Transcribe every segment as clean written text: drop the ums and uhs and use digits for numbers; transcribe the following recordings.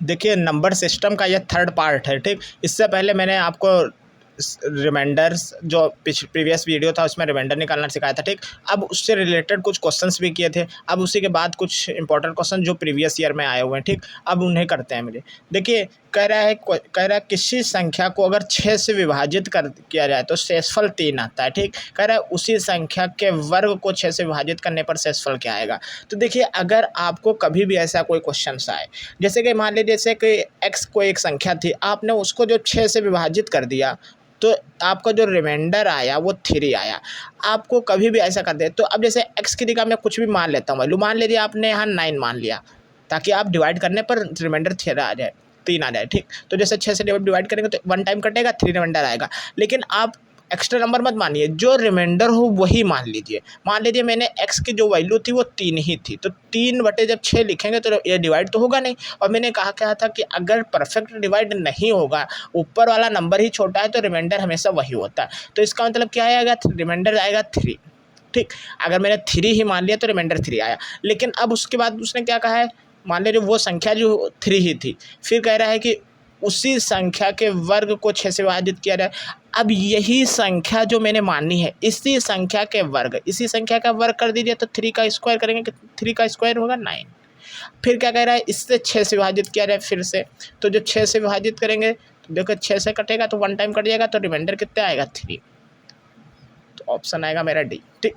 देखिए number system का ये थर्ड पार्ट है, ठीक। इससे पहले मैंने आपको रिमाइंडर्स जो प्रीवियस वीडियो था उसमें रिमाइंडर निकालना सिखाया था, ठीक। अब उससे रिलेटेड कुछ क्वेश्चंस भी किए थे, अब उसी के बाद कुछ इंपॉर्टेंट क्वेश्चन जो प्रीवियस ईयर में आए हुए हैं, ठीक। अब उन्हें करते हैं मुझे। देखिए कह रहा है किसी संख्या को अगर 6 से विभाजित कर किया जाए तो शेषफल 3 आता है, ठीक। कह रहा है उसी संख्या के वर्ग को 6 से विभाजित करने पर शेषफल क्या आएगा। तो देखिए अगर आपको कभी भी ऐसा कोई क्वेश्चन आए, जैसे कि मान लीजिए जैसे कि एक्स कोई एक संख्या थी, आपने उसको जो 6 से विभाजित कर दिया तो आपका जो रिमाइंडर आया वो 3 आया। आपको कभी भी ऐसा कर दे तो अब जैसे एक्स की जगह मैं कुछ भी मान लेता हूँ, वैल्यू मान लीजिए आपने यहाँ 9 मान लिया, ताकि आप डिवाइड करने पर रिमाइंडर 3 आ जाए, ठीक। तो जैसे 6 से डिवाइड करेंगे तो 1 टाइम कटेगा, 3 रिमाइंडर आएगा। लेकिन आप एक्स्ट्रा नंबर मत मानिए, जो रिमाइंडर हो वही मान लीजिए। मान लीजिए मैंने एक्स की जो वैल्यू थी वो 3 ही थी, तो 3/6 लिखेंगे तो ये डिवाइड तो होगा नहीं। और मैंने कहा था कि अगर परफेक्ट डिवाइड नहीं होगा, ऊपर वाला नंबर ही छोटा है, तो रिमाइंडर हमेशा वही होता है। तो इसका मतलब क्या आएगा, रिमाइंडर आएगा 3, ठीक। अगर मैंने 3 ही मान लिया तो रिमाइंडर 3 आया। लेकिन अब उसके बाद उसने क्या कहा है, मान लीजिए वो संख्या जो 3 ही थी, फिर कह रहा है कि उसी संख्या के वर्ग को 6 से विभाजित किया जाए। अब यही संख्या जो मैंने मानी है, इसी संख्या का वर्ग कर दीजिए, तो 3 का स्क्वायर करेंगे, 3 का स्क्वायर होगा 9। फिर क्या कह रहा है, इससे 6 से विभाजित किया जाए फिर से, तो जो 6 से विभाजित करेंगे तो देखो 6 से कटेगा तो 1 टाइम कट जाएगा, तो रिमाइंडर कितना आएगा 3। तो ऑप्शन आएगा मेरा डी, ठीक।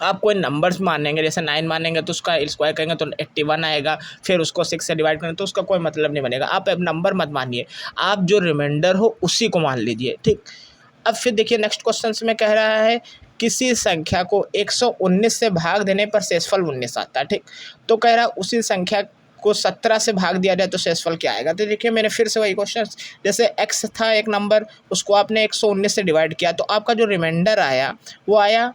आप कोई नंबर्स मानेंगे, जैसे 9 मानेंगे तो उसका स्क्वायर करेंगे तो 81 आएगा, फिर उसको 6 से डिवाइड करेंगे तो उसका कोई मतलब नहीं बनेगा। आप अब नंबर मत मानिए, आप जो रिमाइंडर हो उसी को मान लीजिए, ठीक। अब फिर देखिए नेक्स्ट क्वेश्चन में कह रहा है किसी संख्या को 119 से भाग देने पर शेषफल 19 आता है, ठीक। तो कह रहा है उसी संख्या को 17 से भाग दिया जाए तो शेषफल क्या आएगा। तो देखिए मैंने फिर से वही क्वेश्चन, जैसे एक्स था एक नंबर, उसको आपने 119 से डिवाइड किया, तो आपका जो रिमाइंडर आया वो आया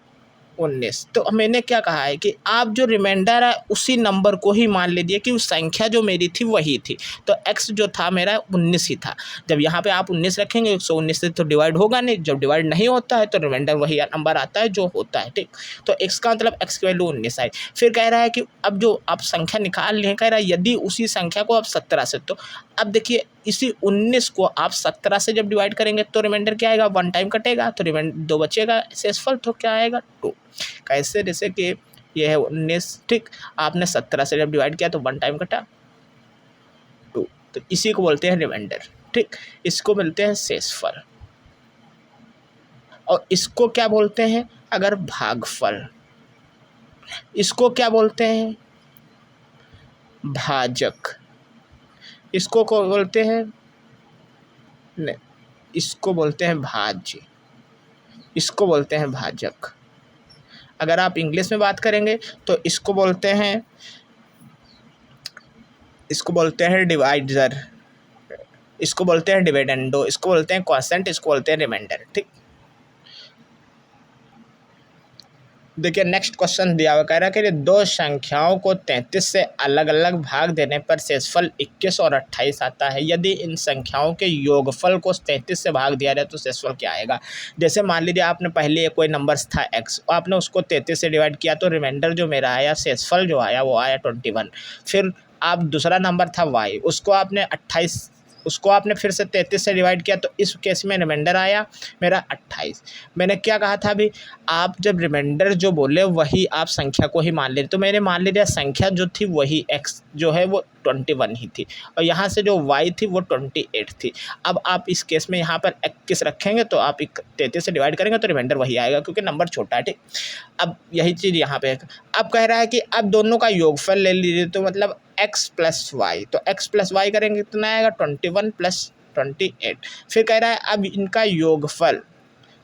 19। तो मैंने क्या कहा है कि आप जो रिमाइंडर है उसी नंबर को ही मान लीजिए कि उस संख्या जो मेरी थी वही थी। तो x जो था मेरा 19 ही था। जब यहाँ पे आप 19 रखेंगे 119 से तो डिवाइड होगा नहीं, जब डिवाइड नहीं होता है तो रिमाइंडर वही नंबर आता है जो होता है, ठीक। तो x का मतलब x की वैल्यू 19 आई। फिर कह रहा है कि अब जो आप संख्या निकाल लिए, कह रहा है यदि उसी संख्या को आप 17 से, तो अब देखिए इसी 19 को आप 17 से जब डिवाइड करेंगे तो रिमाइंडर क्या आएगा, 1 टाइम कटेगा, तो रिमाइंडर 2 बचेगा, शेषफल तो क्या आएगा 2। कैसे, जैसे कि ये है 19, ठीक। आपने 17 से जब डिवाइड किया तो 1 टाइम कटा 2, तो इसी को बोलते हैं रिमाइंडर, ठीक। इसको मिलते हैं शेषफल, और इसको क्या बोलते हैं अगर भागफल, इसको क्या बोलते हैं भाजक, इसको को बोलते हैं नहीं, इसको बोलते हैं भाज्य, इसको बोलते हैं भाजक। अगर आप इंग्लिश में बात करेंगे तो इसको बोलते हैं डिवाइडर, इसको बोलते हैं डिविडेंडो, इसको बोलते हैं क्वोशिएंट, इसको बोलते हैं रिमाइंडर, ठीक। देखिए नेक्स्ट क्वेश्चन दिया हुआ, कह रहा है कि दो संख्याओं को 33 से अलग अलग भाग देने पर शेषफल 21 और 28 आता है। यदि इन संख्याओं के योगफल को 33 से भाग दिया जाए तो शेषफल क्या आएगा। जैसे मान लीजिए आपने पहले कोई नंबर्स था x, आपने उसको 33 से डिवाइड किया तो रिमाइंडर जो मेरा आया, शेषफल जो आया वो आया 21। फिर आप दूसरा नंबर था y, उसको आपने 28, उसको आपने फिर से 33 से डिवाइड किया, तो इस केस में रिमाइंडर आया मेरा 28। मैंने क्या कहा था अभी, आप जब रिमाइंडर जो बोले वही आप संख्या को ही मान ले, तो मैंने मान लिया संख्या जो थी वही x जो है वो 21 ही थी, और यहाँ से जो y थी वो 28 थी। अब आप इस केस में यहाँ पर 21 रखेंगे तो आप 33 से डिवाइड करेंगे तो रिमाइंडर वही आएगा, क्योंकि नंबर छोटा है, ठीक। अब यही चीज़ यहाँ पे अब कह रहा है कि अब दोनों का योगफल ले लीजिए, तो मतलब x प्लस वाई, तो x प्लस वाई करेंगे कितना आएगा 21 प्लस 28। फिर कह रहा है अब इनका योगफल,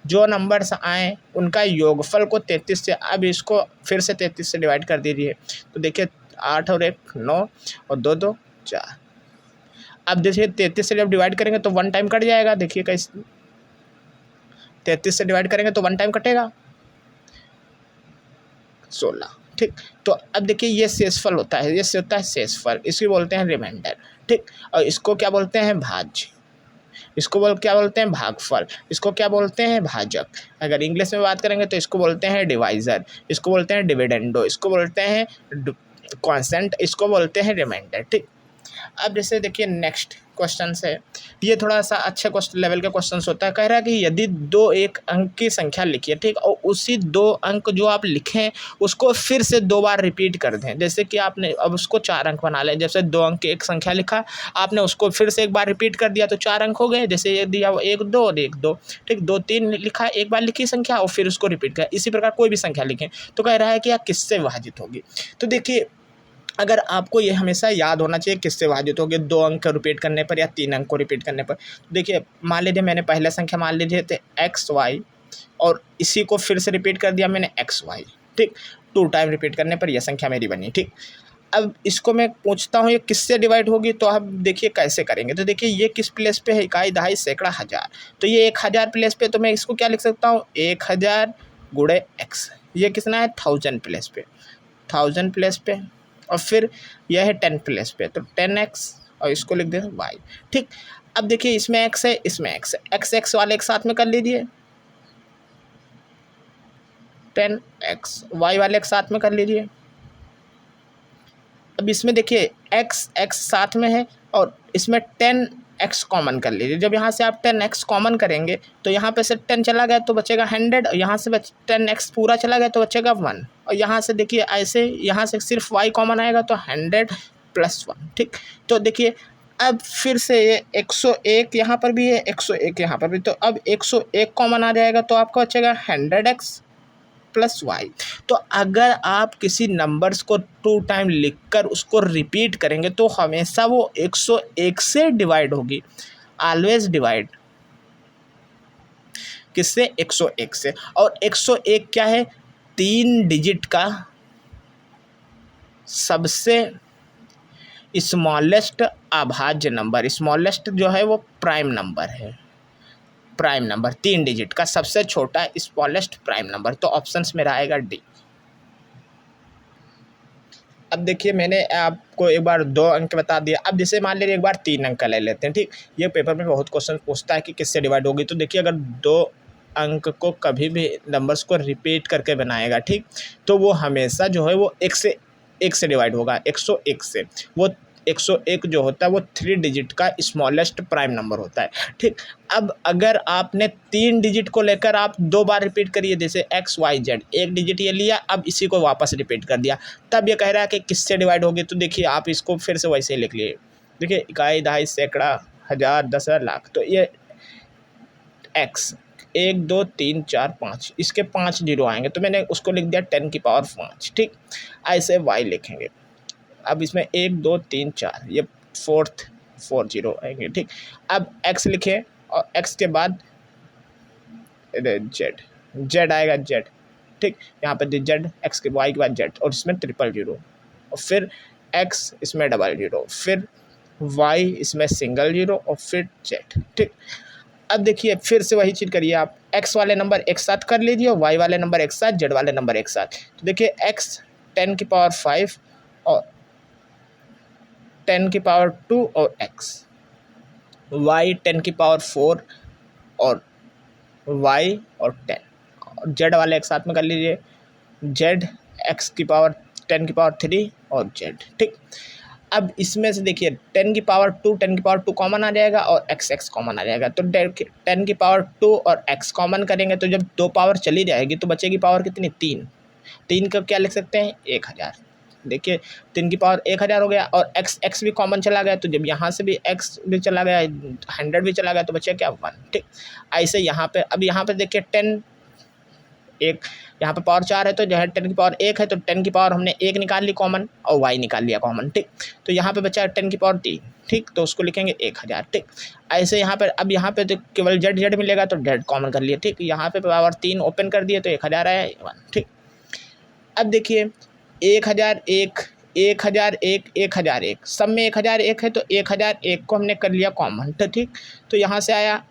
जो नंबर्स आए उनका योगफल को 33 से, अब इसको फिर से 33 से डिवाइड कर दीजिए, तो देखिए 8 और 1 9 और 2 2 4। अब देखिए 33 से जब डिवाइड करेंगे तो 1 टाइम कट जाएगा, देखिए कैसे 33 से डिवाइड करेंगे तो 1 टाइम कटेगा 16, ठीक। तो अब देखिए ये शेषफल होता है, ये होता है शेषफल, इसको बोलते हैं रिमाइंडर, ठीक। और इसको क्या बोलते हैं भाज्य, इसको क्या बोलते हैं भागफल, इसको क्या बोलते हैं भाजक। अगर इंग्लिश में बात करेंगे तो इसको बोलते हैं डिवाइजर, इसको बोलते हैं डिविडेंडो, इसको बोलते हैं क्वोशिएंट, इसको बोलते हैं रिमाइंडर, ठीक। अब जैसे देखिए नेक्स्ट क्वेश्चन है, ये थोड़ा सा अच्छे क्वेश्चन लेवल का क्वेश्चन होता है। कह रहा है कि यदि दो एक अंक की संख्या लिखिए, ठीक, और उसी दो अंक जो आप लिखें उसको फिर से 2 बार रिपीट कर दें। जैसे कि आपने अब उसको 4 अंक बना लें, जैसे 2 अंक की एक संख्या लिखा, आपने उसको फिर से एक बार रिपीट कर दिया तो 4 अंक हो गए। जैसे ये दिया 1 2 और 1 2, ठीक, 2 3 लिखा, एक बार लिखी संख्या और फिर उसको रिपीट किया। इसी प्रकार कोई भी संख्या लिखें। तो कह रहा है कि यह किससे विभाजित होगी। तो देखिए अगर आपको ये हमेशा याद होना चाहिए किससे विभाजित होगी, 2 अंक को रिपीट करने पर या 3 अंक को रिपीट करने पर। देखिए मान लीजिए मैंने पहला संख्या मान लीजिए थे एक्स वाई, और इसी को फिर से रिपीट कर दिया मैंने एक्स वाई, ठीक, 2 टाइम रिपीट करने पर यह संख्या मेरी बनी, ठीक। अब इसको मैं पूछता हूँ ये किससे डिवाइड होगी, तो आप देखिए कैसे करेंगे। तो देखिए ये किस प्लेस पे है, इकाई, दहाई, सैकड़ा, हज़ार। तो ये 1000 प्लेस पे, तो मैं इसको क्या लिख सकता हूँ, 1000 गुणे एक्स। ये कितना है, 1000 प्लेस पे, 1000 प्लेस पे, और फिर यह है 10 प्लेस पे, तो 10x, और इसको लिख दें y, ठीक। अब देखिए इसमें x है, इसमें x है, x वाले एक साथ में कर लीजिए, 10x, y वाले एक साथ में कर लीजिए। अब इसमें देखिए x साथ में है और इसमें 10x कॉमन कर लीजिए। जब यहाँ से आप 10x कॉमन करेंगे तो यहाँ पे से 10 चला गया तो बचेगा 100, और यहाँ से 10x पूरा चला गया तो बचेगा 1, और यहाँ से देखिए ऐसे यहाँ से सिर्फ y कॉमन आएगा तो 100 + 1, ठीक। तो देखिए अब फिर से ये 101 यहाँ पर भी है, 101 यहाँ पर भी, तो अब 101 कॉमन आ जाएगा तो आपका बचेगा 100x + y। तो अगर आप किसी नंबर्स को 2 टाइम लिखकर उसको रिपीट करेंगे तो हमेशा वो 101 से डिवाइड होगी, ऑलवेज डिवाइड किससे, 101 से। और 101 क्या है, 3 डिजिट का सबसे स्मॉलेस्ट अभाज्य नंबर। स्मॉलेस्ट जो है वो प्राइम नंबर है, प्राइम नंबर 3 डिजिट का सबसे छोटा स्मॉलेस्ट प्राइम नंबर। तो ऑप्शंस में आएगा डी। अब देखिए मैंने आपको एक बार 2 अंक बता दिया। अब जैसे मान लीजिए एक बार 3 अंक का ले लेते हैं, ठीक। ये पेपर में बहुत क्वेश्चन पूछता है कि किससे डिवाइड होगी। तो देखिए अगर 2 अंक को कभी भी नंबर्स को रिपीट करके बनाएगा, ठीक, तो वो हमेशा जो है वो 1 से डिवाइड होगा, 101 से। वो 101 जो होता है वो 3 डिजिट का स्मॉलेस्ट प्राइम नंबर होता है, ठीक। अब अगर आपने 3 डिजिट को लेकर आप 2 बार रिपीट करिए, जैसे एक्स वाई जेड, 1 डिजिट ये लिया, अब इसी को वापस रिपीट कर दिया, तब ये कह रहा है कि किससे डिवाइड होगी। तो देखिए आप इसको फिर से वैसे ही लिख लिए, देखिए इकाई, दहाई, सैकड़ा, हज़ार, 10,000, लाख। तो ये एक्स 1 2 3 4 5, इसके 5 जीरो आएंगे तो मैंने उसको लिख दिया 10⁵ ठीक। ऐसे वाई लिखेंगे। अब इसमें 1 2 3 4, ये 4 जीरो आएंगे, ठीक। अब एक्स लिखे और एक्स के बाद जेड आएगा, जेड, ठीक। यहाँ पे जेड, एक्स के वाई के बाद जेड, और इसमें 000, और फिर एक्स इसमें 00, फिर वाई इसमें ∠0, और फिर जेड, ठीक। अब देखिए फिर से वही चीज़ करिए आप, एक्स वाले नंबर एक साथ कर लीजिए और वाई वाले नंबर एक साथ, जेड वाले नंबर एक साथ। तो देखिए एक्स 10⁵ और 10⁵2 और एक्स, वाई 10⁵4 और वाई और 10, और जेड वाले एक साथ में कर लीजिए, जेड एक्स की पावर 10⁵3 और जेड, ठीक। अब इसमें से देखिए 10⁵2 कॉमन आ जाएगा और x कॉमन आ जाएगा। तो 10⁵2 और x कॉमन करेंगे तो जब 2 पावर चली जाएगी तो बचेगी पावर कितनी, 3 का क्या लिख सकते हैं, 1000। देखिए 3 की पावर 1000 हो गया, और x भी कॉमन चला गया, तो जब यहाँ से भी x भी चला गया, 100 भी चला गया, तो बचे क्या, 1, ठीक। ऐसे यहाँ पे, अब यहाँ पे देखिए 10, एक यहाँ पे पावर 4 है तो जो है 10⁵1 है, तो 10 की पावर हमने 1 निकाल ली कॉमन और y निकाल लिया कॉमन, ठीक। तो यहाँ पे बचा 10⁵3, ठीक, तो उसको लिखेंगे 1000, ठीक। ऐसे यहाँ पर, अब यहाँ पे तो केवल जेड मिलेगा तो जेड कॉमन कर लिए, ठीक। यहाँ पे पावर 3 ओपन कर दिए तो 1000 आया, 1, ठीक। अब देखिए 1001, 1001 सब में 1001 है तो 1001 को हमने कर लिया कॉमन, तो ठीक। तो यहाँ से आया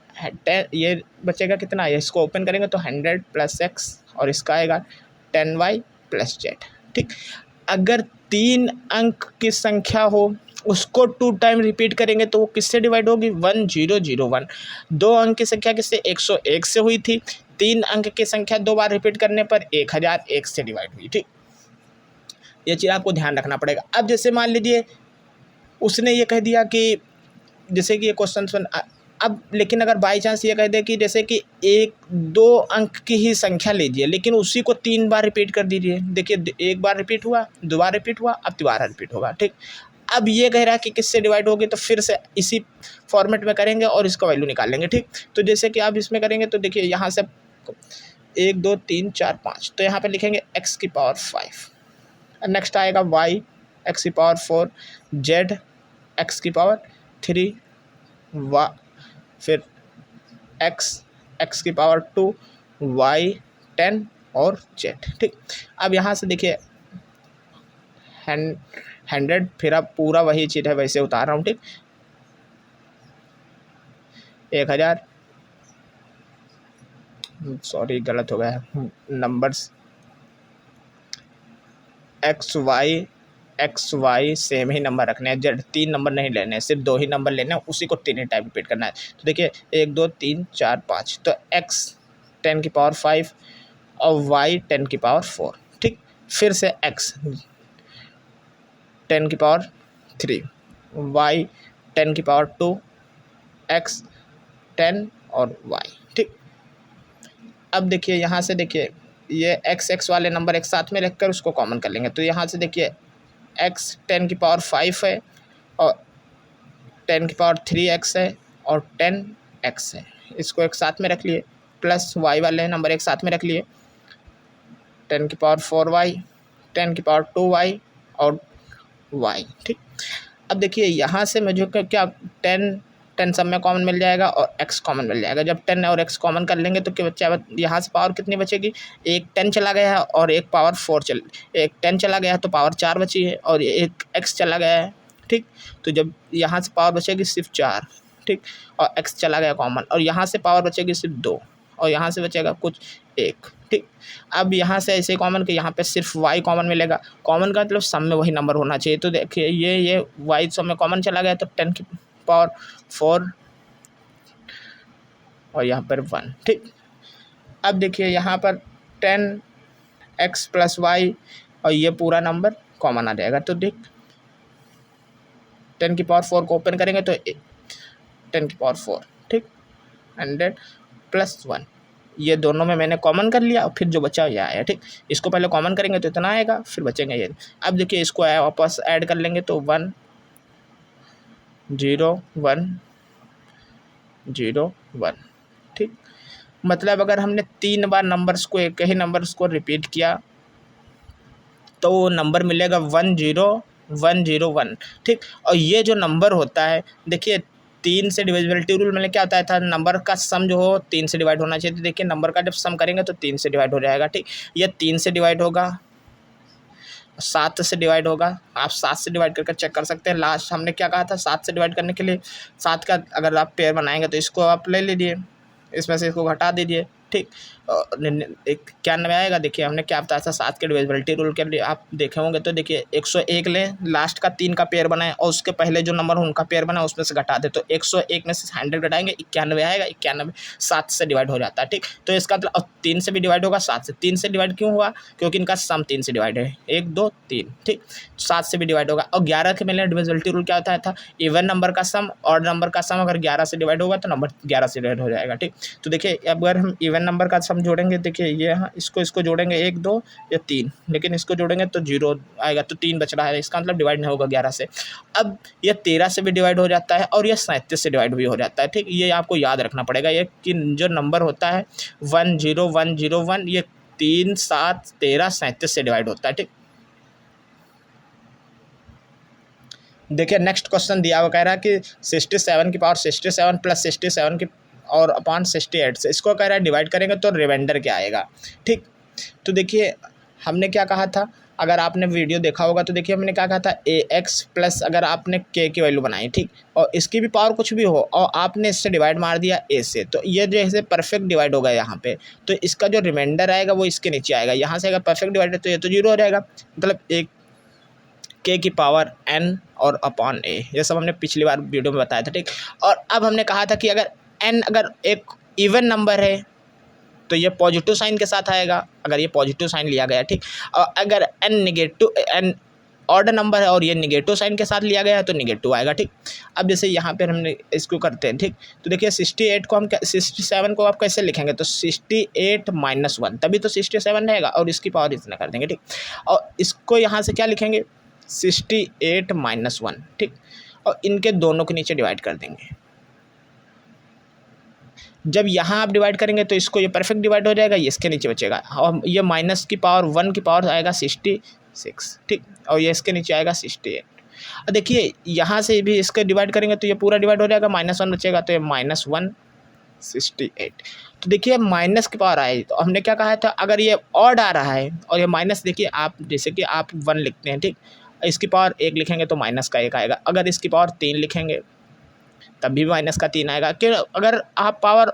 10, ये बचेगा कितना, इसको ओपन करेंगे तो 100 + x, और इसका आएगा 10y + z, ठीक। अगर 3 अंक की संख्या हो उसको 2 टाइम रिपीट करेंगे तो वो किससे डिवाइड होगी, 1001। 2 अंक की संख्या किससे, 101 से हुई थी। 3 अंक की संख्या 2 बार रिपीट करने पर 1001 से डिवाइड हुई, ठीक। ये चीज़ आपको ध्यान रखना पड़ेगा। अब जैसे मान लीजिए उसने ये कह दिया कि जैसे कि ये क्वेश्चन अब लेकिन अगर बाई चांस ये कह दे कि जैसे कि 1-2 अंक की ही संख्या लीजिए, लेकिन उसी को 3 बार रिपीट कर दीजिए। देखिए, एक बार रिपीट हुआ, 2 बार रिपीट हुआ, अब दोबारा रिपीट होगा, ठीक। अब ये कह रहा है कि किससे डिवाइड होगी, तो फिर से इसी फॉर्मेट में करेंगे और इसका वैल्यू निकाल लेंगे, ठीक। तो जैसे कि आप इसमें करेंगे तो देखिए यहाँ से 1 2 3 4 5, तो यहाँ पे लिखेंगे x की पावर 5। नेक्स्ट आएगा y x की पावर 4, z x की पावर 3, फिर x की पावर 2, y 10 और z, ठीक। अब यहाँ से देखिए 100, फिर अब पूरा वही चीज़ है वैसे उतार रहा हूँ, ठीक। 1000, सॉरी गलत हो गया है नंबर्स, एक्स वाई सेम ही नंबर रखने हैं, जेड 3 नंबर नहीं लेने हैं, सिर्फ 2 ही नंबर लेने हैं, उसी को 3 ही टाइम रिपीट करना है। तो देखिए 1 2 3 4 5, तो x 10 की पावर 5 और y 10 की पावर 4, ठीक। फिर से x 10 की पावर 3, y 10 की पावर 2, x 10 और y, ठीक। अब देखिए यहाँ से देखिए ये x वाले नंबर एक साथ में रखकर उसको कॉमन कर लेंगे, तो यहाँ से देखिए x 10 की पावर 5 है और 10 की पावर 3x है और 10x है, इसको एक साथ में रख लिए, प्लस y वाले नंबर एक साथ में रख लिए, 10 की पावर 4y, 10 की पावर 2y और y, ठीक। अब देखिए यहाँ से मुझे क्या 10 सब में कॉमन मिल जाएगा और x कॉमन मिल जाएगा। जब 10 और x कॉमन कर लेंगे तो क्या बच्चा, यहाँ से पावर कितनी बचेगी, एक 10 चला गया है और एक पावर 4 एक 10 चला गया है तो पावर 4 बची है और एक x चला गया है, ठीक। तो जब यहाँ से पावर बचेगी सिर्फ 4, ठीक, और x चला गया कॉमन, और यहाँ से पावर बचेगी सिर्फ 2 और यहाँ से बचेगा कुछ 1, ठीक। अब यहाँ से ऐसे कॉमन कि यहाँ पे सिर्फ y कॉमन मिलेगा, कॉमन का मतलब सम में वही नंबर होना चाहिए। तो देखिए ये y सम में कॉमन चला गया तो 10 की पावर 4 और यहाँ पर 1, ठीक। अब देखिए यहाँ पर 10x प्लस y और ये पूरा नंबर कॉमन आ जाएगा, तो देख 10 की पावर 4 को ओपन करेंगे तो 10 की पावर 4, ठीक, 100 प्लस 1, ये दोनों में मैंने कॉमन कर लिया और फिर जो बचा ये आया, ठीक। इसको पहले कॉमन करेंगे तो इतना आएगा, फिर बचेंगे ये। अब देखिए इसको वापस ऐड कर लेंगे तो 1 0 1 0 1, ठीक। मतलब अगर हमने 3 बार नंबर्स को एक ही नंबर्स को रिपीट किया तो वो नंबर मिलेगा 1 0 1 0 1, ठीक। और ये जो नंबर होता है देखिए 3 से डिविजिबिलिटी रूल में क्या होता था, नंबर का सम जो हो 3 से डिवाइड होना चाहिए। तो देखिए नंबर का जब सम करेंगे तो 3 से डिवाइड हो जाएगा, ठीक। ये 3 से डिवाइड होगा, 7 से डिवाइड होगा, आप 7 से डिवाइड करके चेक कर सकते हैं। लास्ट हमने क्या कहा था, 7 से डिवाइड करने के लिए 7 का अगर आप पेयर बनाएंगे तो इसको आप ले लीजिए, इसमें से इसको घटा दीजिए, ठीक। 91 आएगा। देखिए हमने क्या बताया था, 7 के डिविजिबिलिटी रूल के लिए आप देखे होंगे तो देखिए 101 लें, लास्ट का 3 का पेयर बनाएं और उसके पहले जो नंबर उनका पेयर बना उसमें से घटा दे, तो 101 में से 100 घटाएंगे 91 आएगा। 91 7 से डिवाइड हो जाता है, ठीक। तो इसका मतलब 3 से भी डिवाइड होगा, 7 से। 3 से डिवाइड क्यों हुआ, क्योंकि इनका सम 3 से डिवाइड है, 1 2 3, ठीक। 7 से भी डिवाइड होगा। और 11 के मिलने डिविजिबिलिटी रूल क्या होता था, इवन नंबर का सम और नंबर का सम अगर 11 से डिवाइड होगा तो नंबर 11 से डिवाइड हो जाएगा, ठीक। तो देखिए अगर हम इवन नंबर का सम जोड़ेंगे, देखिए ये यहाँ इसको जोड़ेंगे 1 2 या 3, लेकिन इसको जोड़ेंगे तो 0 आएगा, तो 3 बच रहा है, इसका मतलब डिवाइड नहीं होगा 11 से। अब ये 13 से भी डिवाइड हो जाता है और ये 37 से डिवाइड भी हो जाता है, ठीक। ये आपको याद रखना पड़ेगा, ये कि जो नंबर होता है 1 0 1 0 1 ये 3 7 13 37 से डिवाइड होता है, ठीक। देखिए नेक्स्ट क्वेश्चन दिया हुआ कह रहा है कि 67 की पावर 67 प्लस 67 की और अपॉन 68 से इसको कह रहा है डिवाइड करेंगे तो रिमाइंडर क्या आएगा, ठीक। तो देखिए हमने क्या कहा था, अगर आपने वीडियो देखा होगा तो देखिए हमने क्या कहा था, ax प्लस अगर आपने k की वैल्यू बनाई, ठीक, और इसकी भी पावर कुछ भी हो और आपने इससे डिवाइड मार दिया a से, तो ये जैसे परफेक्ट डिवाइड होगा यहाँ पे, तो इसका जो रिमाइंडर आएगा वो इसके नीचे आएगा। यहाँ से अगर परफेक्ट डिवाइड है तो ये तो 0 हो जाएगा, मतलब एक k की पावर n और अपॉन a, ये सब हमने पिछली बार वीडियो में बताया था, ठीक। और अब हमने कहा था कि अगर n अगर एक इवन नंबर है तो ये पॉजिटिव साइन के साथ आएगा, अगर ये पॉजिटिव साइन लिया गया, ठीक। और अगर n ऑड नंबर है और ये निगेटिव साइन के साथ लिया गया है तो निगेटिव आएगा, ठीक। अब जैसे यहाँ पर हमने इसको करते हैं, ठीक। तो देखिए 68 को हम 67 को आप कैसे लिखेंगे, तो 68 - 1 तभी तो 67 रहेगा और इसकी पावर इतना कर देंगे, ठीक। और इसको यहाँ से क्या लिखेंगे, 68 - 1, ठीक। और इनके दोनों के नीचे डिवाइड कर देंगे। जब यहाँ आप डिवाइड करेंगे तो इसको ये परफेक्ट डिवाइड हो जाएगा, ये इसके नीचे बचेगा और ये माइनस की पावर 1 की पावर आएगा 66, ठीक। और ये इसके नीचे आएगा 68। और देखिए यहाँ से भी इसके डिवाइड करेंगे तो ये पूरा डिवाइड हो जाएगा, -1 बचेगा तो ये -1 68। तो देखिए माइनस की पावर आई तो हमने क्या कहा था, अगर ये ऑड आ रहा है और ये माइनस, देखिए आप जैसे कि आप 1 लिखते हैं, ठीक। इसकी पावर 1 लिखेंगे तो माइनस का 1 आएगा, अगर इसकी पावर 3 लिखेंगे तब भी माइनस का 3 आएगा। कि अगर आप पावर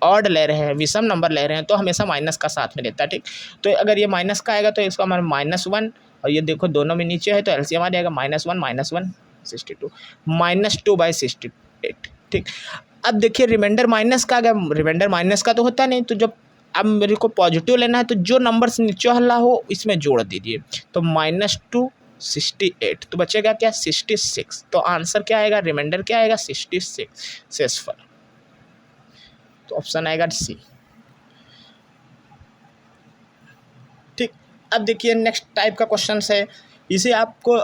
ऑड ले रहे हैं, विषम नंबर ले रहे हैं तो हमेशा माइनस का साथ में देता है, ठीक। तो अगर ये माइनस का आएगा तो इसका हमारा -1 और ये देखो दोनों में नीचे है तो एलसीएम आ जाएगा -1 - 62 -2/68, ठीक। अब देखिए रिमाइंडर माइनस का आ गया, रिमाइंडर माइनस का तो होता नहीं, तो जब अब मेरे को पॉजिटिव लेना है तो जो नंबर्स नीचे हल्ला हो इसमें जोड़ दीजिए, तो -2 68 तो बचेगा क्या 66। तो आंसर क्या आएगा, रिमाइंडर क्या आएगा 66 शेषफल, तो ऑप्शन आएगा सी, ठीक। अब देखिए नेक्स्ट टाइप का क्वेश्चन है, इसे आपको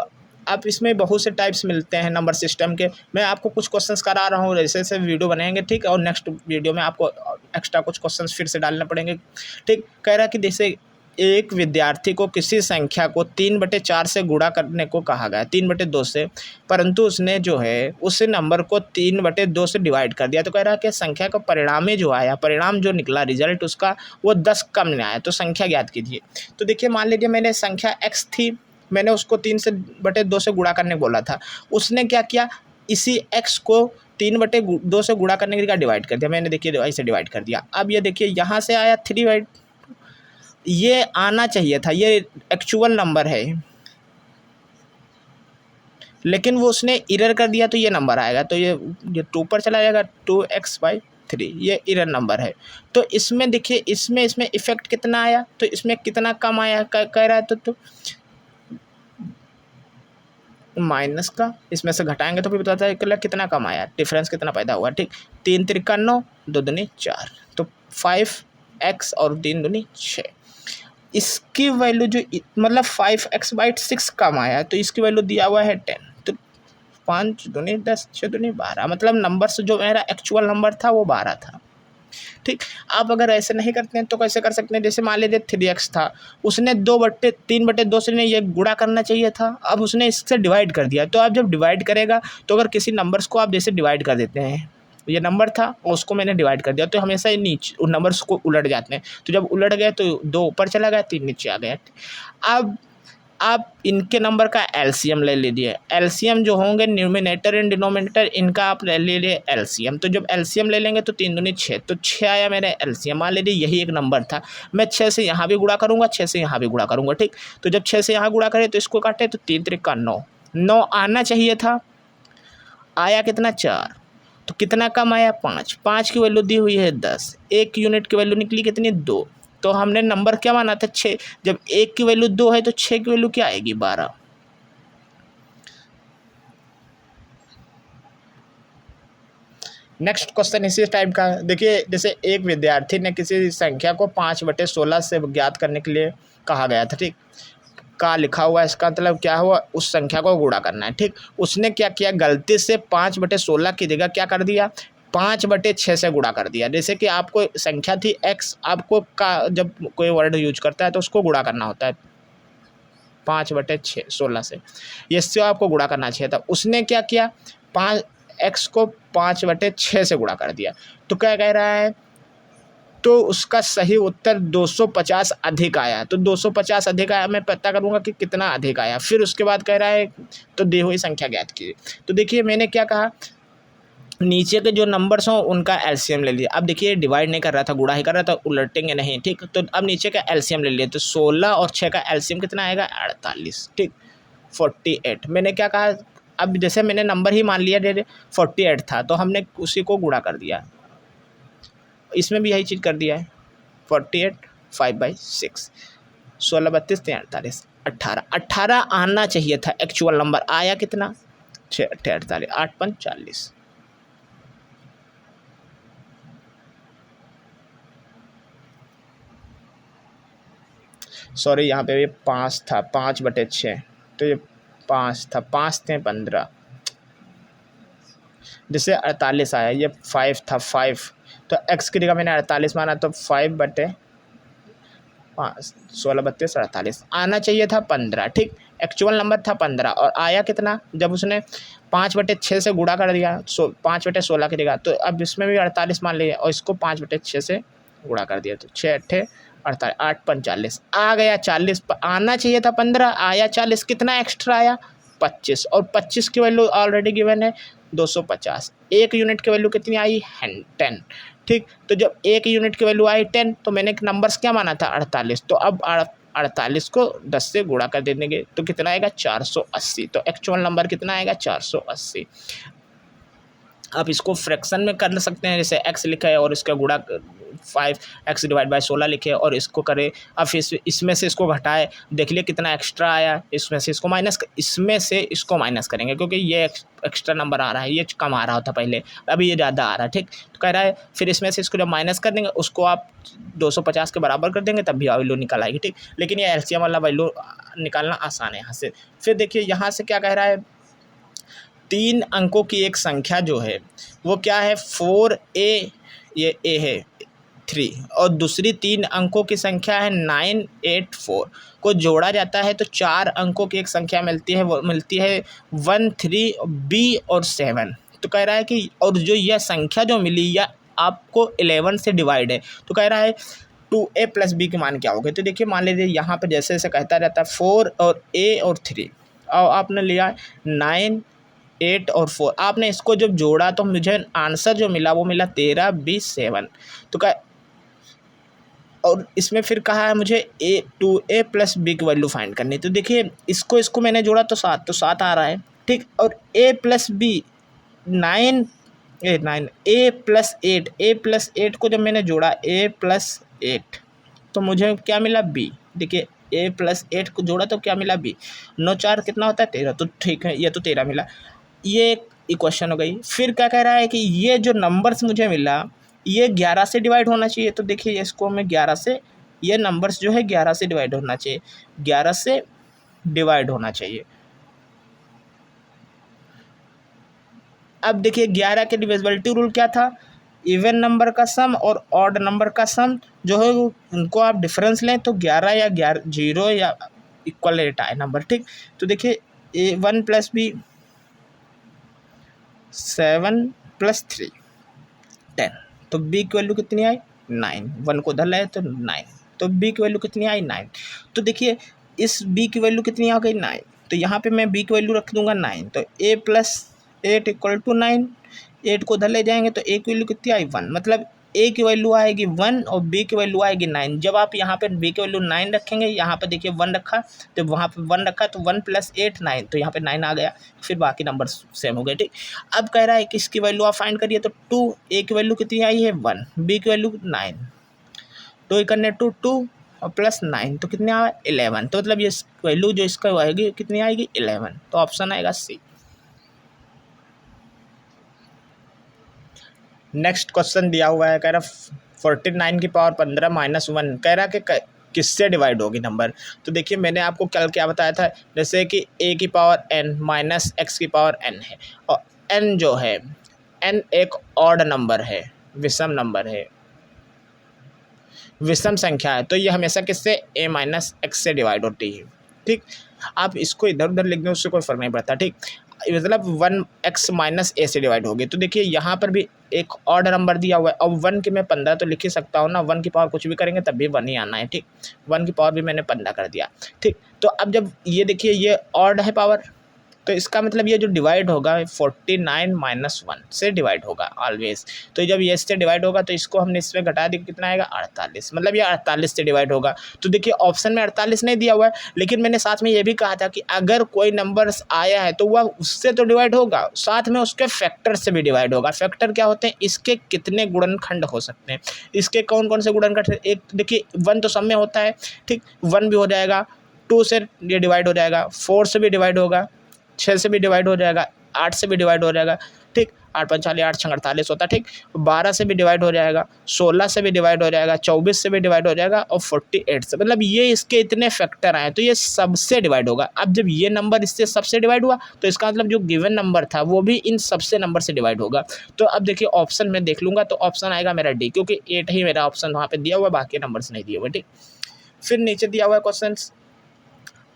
आप इसमें बहुत से टाइप्स मिलते हैं नंबर सिस्टम के। मैं आपको कुछ क्वेश्चंस करा रहा हूँ, जैसे जैसे वीडियो बनाएंगे, ठीक। और नेक्स्ट वीडियो में आपको एक्स्ट्रा कुछ क्वेश्चंस फिर से डालने पड़ेंगे, ठीक। कह रहा है कि जैसे एक विद्यार्थी को किसी संख्या को 3/4 से गुणा करने को कहा गया, 3/2 से, परंतु उसने जो है उस नंबर को 3/2 से डिवाइड कर दिया। तो कह रहा है कि संख्या का परिणाम जो आया, परिणाम जो निकला रिजल्ट उसका, वो 10 कम नहीं आया, तो संख्या ज्ञात कीजिए। तो देखिए मान लीजिए मैंने संख्या x थी, मैंने उसको 3/2 से गुणा करने को बोला था, उसने क्या किया, इसी x को 3/2 से गुणा करने के लिए डिवाइड कर दिया, मैंने देखिए ऐसे डिवाइड कर दिया। अब ये देखिए यहाँ से आया 3/2, ये आना चाहिए था, ये एक्चुअल नंबर है, लेकिन वो उसने इरर कर दिया तो ये नंबर आएगा, तो ये 2 पर चला जाएगा, 2x/3, ये इरर नंबर है। तो इसमें देखिए इसमें इफेक्ट कितना आया, तो इसमें कितना कम आया कह रहा है, तो माइनस का इसमें से घटाएंगे तो फिर बताता है कितना कम आया, डिफरेंस कितना पैदा हुआ, ठीक। 3 त्रिका 9, 2 दूनी 4, तो 5x और 3 दूनी 6। इसकी वैल्यू जो मतलब 5x/6 कम आया, तो इसकी वैल्यू दिया हुआ है 10, तो 5 दूनी 10, 6 दूनी 12, मतलब नंबर से जो मेरा एक्चुअल नंबर था वो 12 था, ठीक। आप अगर ऐसे नहीं करते हैं तो कैसे कर सकते हैं, जैसे मान लीजिए 3x था, उसने 3/2 से ये गुणा करना चाहिए था, अब उसने इससे डिवाइड कर दिया। तो आप जब डिवाइड करेगा तो अगर किसी नंबर्स को आप जैसे डिवाइड कर देते हैं, ये नंबर था और उसको मैंने डिवाइड कर दिया, तो हमेशा नीचे उन नंबर्स को उलट जाते हैं, तो जब उलट गए तो 2 ऊपर चला गया, 3 नीचे आ गया। अब आप इनके नंबर का एलसीएम ले लीजिए, एलसीएम जो होंगे न्यूमिनेटर एंड डिनोमिनेटर, इनका आप ले लीजिए एलसीएम। तो जब एलसीएम ले लेंगे तो 3 दूनी 6, तो 6 आया मेरा एलसीएम। मान लीजिए यही एक नंबर था, मैं 6 से यहाँ भी गुणा करूँगा, 6 से यहाँ भी गुणा करूँगा, ठीक। तो जब 6 से यहाँ गुणा करें तो इसको काटे तो 3 त्रिका 9, 9 आना चाहिए था, आया कितना 4, तो कितना कम आया 5, 5 की वैल्यू दी हुई है 10, 1 यूनिट की वैल्यू निकली कितनी 2, तो हमने नंबर क्या माना था 6, जब 1 की वैल्यू 2 है तो 6 की वैल्यू क्या आएगी 12। नेक्स्ट क्वेश्चन इसी टाइप का, देखिए जैसे एक विद्यार्थी ने किसी संख्या को 5/16 से ज्ञात करने के लिए कहा गया था, ठीक। का लिखा हुआ है, इसका मतलब क्या हुआ, उस संख्या को गुणा करना है, ठीक। उसने क्या किया, गलती से 5/16 की जगह क्या कर दिया, 5/6 से गुणा कर दिया। जैसे कि आपको संख्या थी x, आपको का जब कोई वर्ड यूज करता है तो उसको गुणा करना होता है 5/16 से, इससे आपको गुणा करना चाहिए था। उसने क्या किया, 5x को 5/6 से गुणा कर दिया, तो क्या कह रहा है, तो उसका सही उत्तर 250 अधिक आया। तो 250 अधिक आया, मैं पता करूंगा कि कितना अधिक आया। फिर उसके बाद कह रहा है तो दी हुई संख्या ज्ञात कीजिए। तो देखिए मैंने क्या कहा, नीचे के जो नंबर्स हों उनका एलसीएम ले लिया। अब देखिए डिवाइड नहीं कर रहा था, गुणा ही कर रहा था, उलटेंगे नहीं, ठीक। तो अब नीचे का एलसीएम ले लिया, तो 16 और 6 का एलसीएम कितना आएगा 48, ठीक, 48। मैंने क्या कहा, अब जैसे मैंने नंबर ही मान लिया 48 था, तो हमने उसी को गुणा कर दिया, इसमें भी यही चीज़ कर दिया है, 48 5/6, 16 32 48, 18, 18 आना चाहिए था एक्चुअल नंबर, आया कितना? 6 8 48, 8 5 40। सॉरी, यहाँ पे ये 5 था, 5/6, तो ये 5 था, 5 थे 15, जिससे 48 आया। ये 5 था, 5, तो एक्स की जगह मैंने 48 माना, तो 5/5, 16 32 48, आना चाहिए था 15। ठीक, एक्चुअल नंबर था 15 और आया कितना? जब उसने 5/6 से गुणा कर दिया, 5/16 की जगह, तो अब इसमें भी 48 मान लिया और इसको 5/6 से गुणा कर दिया, तो 6 8 48, 8 5 40, आ गया 40। आना चाहिए था 15, आया 40। कितना एक्स्ट्रा आया? 25, और 25 की वैल्यू ऑलरेडी गिवन है 250। 1 यूनिट की वैल्यू कितनी आई? 10। ठीक, तो जब 1 यूनिट की वैल्यू आई 10, तो मैंने नंबर्स क्या माना था? 48, तो अब 48 को 10 से गुणा कर देंगे तो कितना आएगा? 480। तो एक्चुअल नंबर कितना आएगा? 480। आप इसको फ्रैक्शन में कर सकते हैं, जैसे x लिखा है और इसका गुणा 5x / 16 लिखे और इसको करें। अब इसमें से इसको घटाए, देख लिए कितना एक्स्ट्रा आया। इसमें से इसको माइनस करेंगे, क्योंकि ये एक्स्ट्रा नंबर आ रहा है, ये कम आ रहा होता पहले, अभी ये ज़्यादा आ रहा है। ठीक, तो कह रहा है फिर इसमें से इसको जब माइनस कर देंगे, उसको आप 250 के बराबर कर देंगे, तब भी वैल्यू निकल आएगी। ठीक, लेकिन ये एलसीएम वाला वैल्यू निकालना आसान है यहाँ से। फिर देखिए यहाँ से क्या कह रहा है, 3 अंकों की एक संख्या जो है वो क्या है? 4a, ये a है 3, और दूसरी 3 अंकों की संख्या है 984 को जोड़ा जाता है तो 4 अंकों की एक संख्या मिलती है, वो मिलती है 1 3 b और 7। तो कह रहा है कि और जो यह संख्या जो मिली यह आपको 11 से डिवाइड है। तो कह रहा है 2a + b के मान क्या हो गए? तो देखिए मान लीजिए यहाँ पर जैसे जैसे कहता रहता है 4 और a और 3, और आपने लिया 9 8 और 4, आपने इसको जब जोड़ा तो मुझे आंसर जो मिला वो मिला 13 20 7। तो क्या, और इसमें फिर कहा है मुझे 2a + b की वैल्यू फाइंड करनी। तो देखिए इसको मैंने जोड़ा तो 7 आ रहा है। ठीक, और a + b 9 a + 8 को जब मैंने जोड़ा a + 8 तो मुझे क्या मिला? b। देखिए a + 8 को जोड़ा तो क्या मिला? b। 9 4 कितना होता है? 13। तो ठीक है, ये तो 13 मिला, ये एक इक्वेशन हो गई। फिर क्या कह रहा है कि ये जो नंबर्स मुझे मिला ये 11 से डिवाइड होना चाहिए। तो देखिए इसको हमें 11 से, ये नंबर्स जो है 11 से डिवाइड होना चाहिए, 11 से डिवाइड होना चाहिए। अब देखिए 11 के डिविजिबिलिटी रूल क्या था? इवन नंबर का सम और ऑड नंबर का सम जो है उनको आप डिफरेंस लें तो 11 या 0 या इक्वल रेट आए नंबर। ठीक, तो देखिए 1 + b 7 + 3 10, तो b की वैल्यू कितनी आई? 9। 1 को धर लाए तो 9, तो b की वैल्यू कितनी आई? 9। तो देखिए इस b की वैल्यू कितनी आ गई? 9। तो यहाँ पे मैं b की वैल्यू रख दूंगा 9, तो a + 8 = 9, 8 को धर ले जाएंगे तो a की वैल्यू कितनी आई? 1। मतलब a की वैल्यू आएगी 1 और b की वैल्यू आएगी 9। जब आप यहाँ पे b की वैल्यू 9 रखेंगे, यहाँ पे देखिए 1 रखा, तो वहाँ पे 1 रखा तो 1 + 8 9, तो यहाँ पे 9 आ गया, फिर बाकी नंबर सेम हो गए। ठीक, अब कह रहा है कि इसकी वैल्यू आप फाइंड करिए, तो 2, a की वैल्यू कितनी आई है? 1, b की वैल्यू 9, 2 करने 2 2 और +9 तो कितने आया? 11। तो मतलब ये वैल्यू जो इसका आएगी कितनी आएगी? 11। तो ऑप्शन आएगा सी। नेक्स्ट क्वेश्चन दिया हुआ है, कह रहा 49 की पावर 15 -1, कह रहा कि किससे डिवाइड होगी नंबर। तो देखिए मैंने आपको कल क्या बताया था, जैसे कि a की पावर n - x की पावर n है, और n जो है n एक ऑड नंबर है, विषम नंबर है, विषम संख्या है, तो ये हमेशा किससे? a - x से डिवाइड होती है। ठीक, आप इसको इधर उधर लिख दें उससे कोई फ़र्क नहीं पड़ता। ठीक, मतलब 1x - a से डिवाइड होगी। तो देखिए यहाँ पर भी एक ऑड नंबर दिया हुआ है, अब 1 की मैं 15 तो लिख ही सकता हूँ ना, 1 की पावर कुछ भी करेंगे तब भी 1 ही आना है। ठीक, 1 की पावर भी मैंने 15 कर दिया। ठीक, तो अब जब ये देखिए ये ऑड है पावर, तो इसका मतलब ये जो डिवाइड होगा 49 - 1 से डिवाइड होगा ऑलवेज। तो जब ये इससे डिवाइड होगा तो इसको हमने इसमें घटा दिया, कितना आएगा? 48, मतलब ये 48 से डिवाइड होगा। तो देखिए ऑप्शन में 48 नहीं दिया हुआ है, लेकिन मैंने साथ में ये भी कहा था कि अगर कोई नंबर्स आया है तो वह उससे तो डिवाइड होगा, साथ में उसके फैक्टर से भी डिवाइड होगा। फैक्टर क्या होते हैं? इसके कितने गुणनखंड हो सकते हैं, इसके कौन कौन से गुणनखंड? एक देखिए 1 तो सब में होता है, ठीक, 1 भी हो जाएगा, 2 से ये डिवाइड हो जाएगा, 4 से भी डिवाइड होगा, 6 से भी डिवाइड हो जाएगा, 8 से भी डिवाइड हो जाएगा, ठीक, 8 पंचाली 8 छंग 48 होता है, ठीक, 12 से भी डिवाइड हो जाएगा, 16 से भी डिवाइड हो जाएगा, 24 से भी डिवाइड हो जाएगा और 48 से, मतलब ये इसके इतने फैक्टर आए तो ये सबसे डिवाइड होगा। अब जब ये नंबर इससे सबसे डिवाइड हुआ तो इसका मतलब जो गिवन नंबर था वो भी इन सबसे नंबर से डिवाइड होगा। तो अब देखिए ऑप्शन में देख लूँगा तो ऑप्शन आएगा मेरा डी, क्योंकि 8 ही मेरा ऑप्शन वहाँ पे दिया हुआ है, बाकी नंबर्स नहीं दिए हुए, ठीक। फिर नीचे दिया हुआ है क्वेश्चन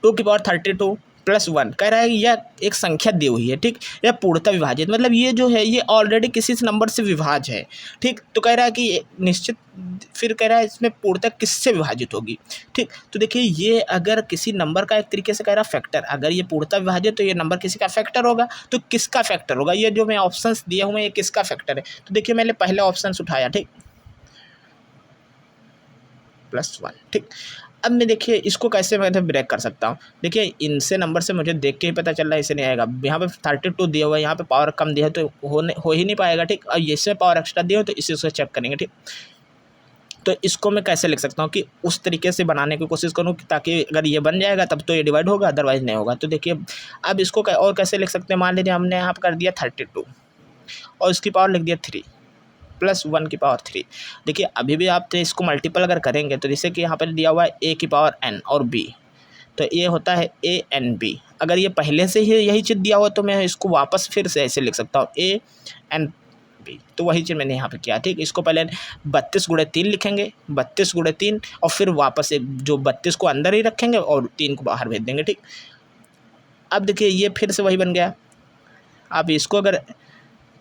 2 की पावर 32 प्लस 1, कह रहा है यह एक संख्या दी हुई है, ठीक, यह पूर्णतः विभाजित, मतलब ये जो है ये ऑलरेडी किसी नंबर से विभाज्य है, ठीक। तो कह रहा है कि निश्चित, फिर कह रहा है इसमें पूर्णतः किससे विभाजित होगी, ठीक। तो देखिए ये अगर किसी नंबर का एक तरीके से कह रहा फैक्टर, अगर ये पूर्णतः विभाजित तो ये नंबर किसी का फैक्टर होगा, तो किसका फैक्टर होगा, ये जो मैं ऑप्शंस दिए हुए हैं ये किसका फैक्टर है। तो देखिए मैंने पहले ऑप्शन उठाया, ठीक, +1, ठीक। अब मैं देखिए इसको कैसे मैं ब्रेक कर सकता हूँ। देखिए इनसे नंबर से मुझे देख के ही पता चल रहा है इसे नहीं आएगा, यहाँ पे 32 दिया हुआ है, यहाँ पे पावर कम दिया है तो हो ही नहीं पाएगा, ठीक। और इसमें पावर एक्स्ट्रा दिया हो तो इसी से चेक करेंगे, ठीक। तो इसको मैं कैसे लिख सकता हूँ कि उस तरीके से बनाने की कोशिश करूँ ताकि अगर ये बन जाएगा तब तो ये डिवाइड होगा, अदरवाइज नहीं होगा। तो देखिए अब इसको और कैसे लिख सकते हैं, मान लीजिए हमने यहाँ पर कर दिया 32 और इसकी पावर लिख दिया 3 +1 की पावर 3। देखिए अभी भी आप तो इसको मल्टीपल अगर करेंगे तो जैसे कि यहाँ पर दिया हुआ है a की पावर n और b, तो ये होता है a n b। अगर ये पहले से ही यही चीज़ दिया हुआ तो मैं इसको वापस फिर से ऐसे लिख सकता हूँ a n b, तो वही चीज़ मैंने यहाँ पे किया, ठीक। इसको पहले 32 × 3 लिखेंगे, 32 × 3 और फिर वापस एक जो 32 को अंदर ही रखेंगे और 3 को बाहर भेज देंगे, ठीक। अब देखिए ये फिर से वही बन गया। आप इसको अगर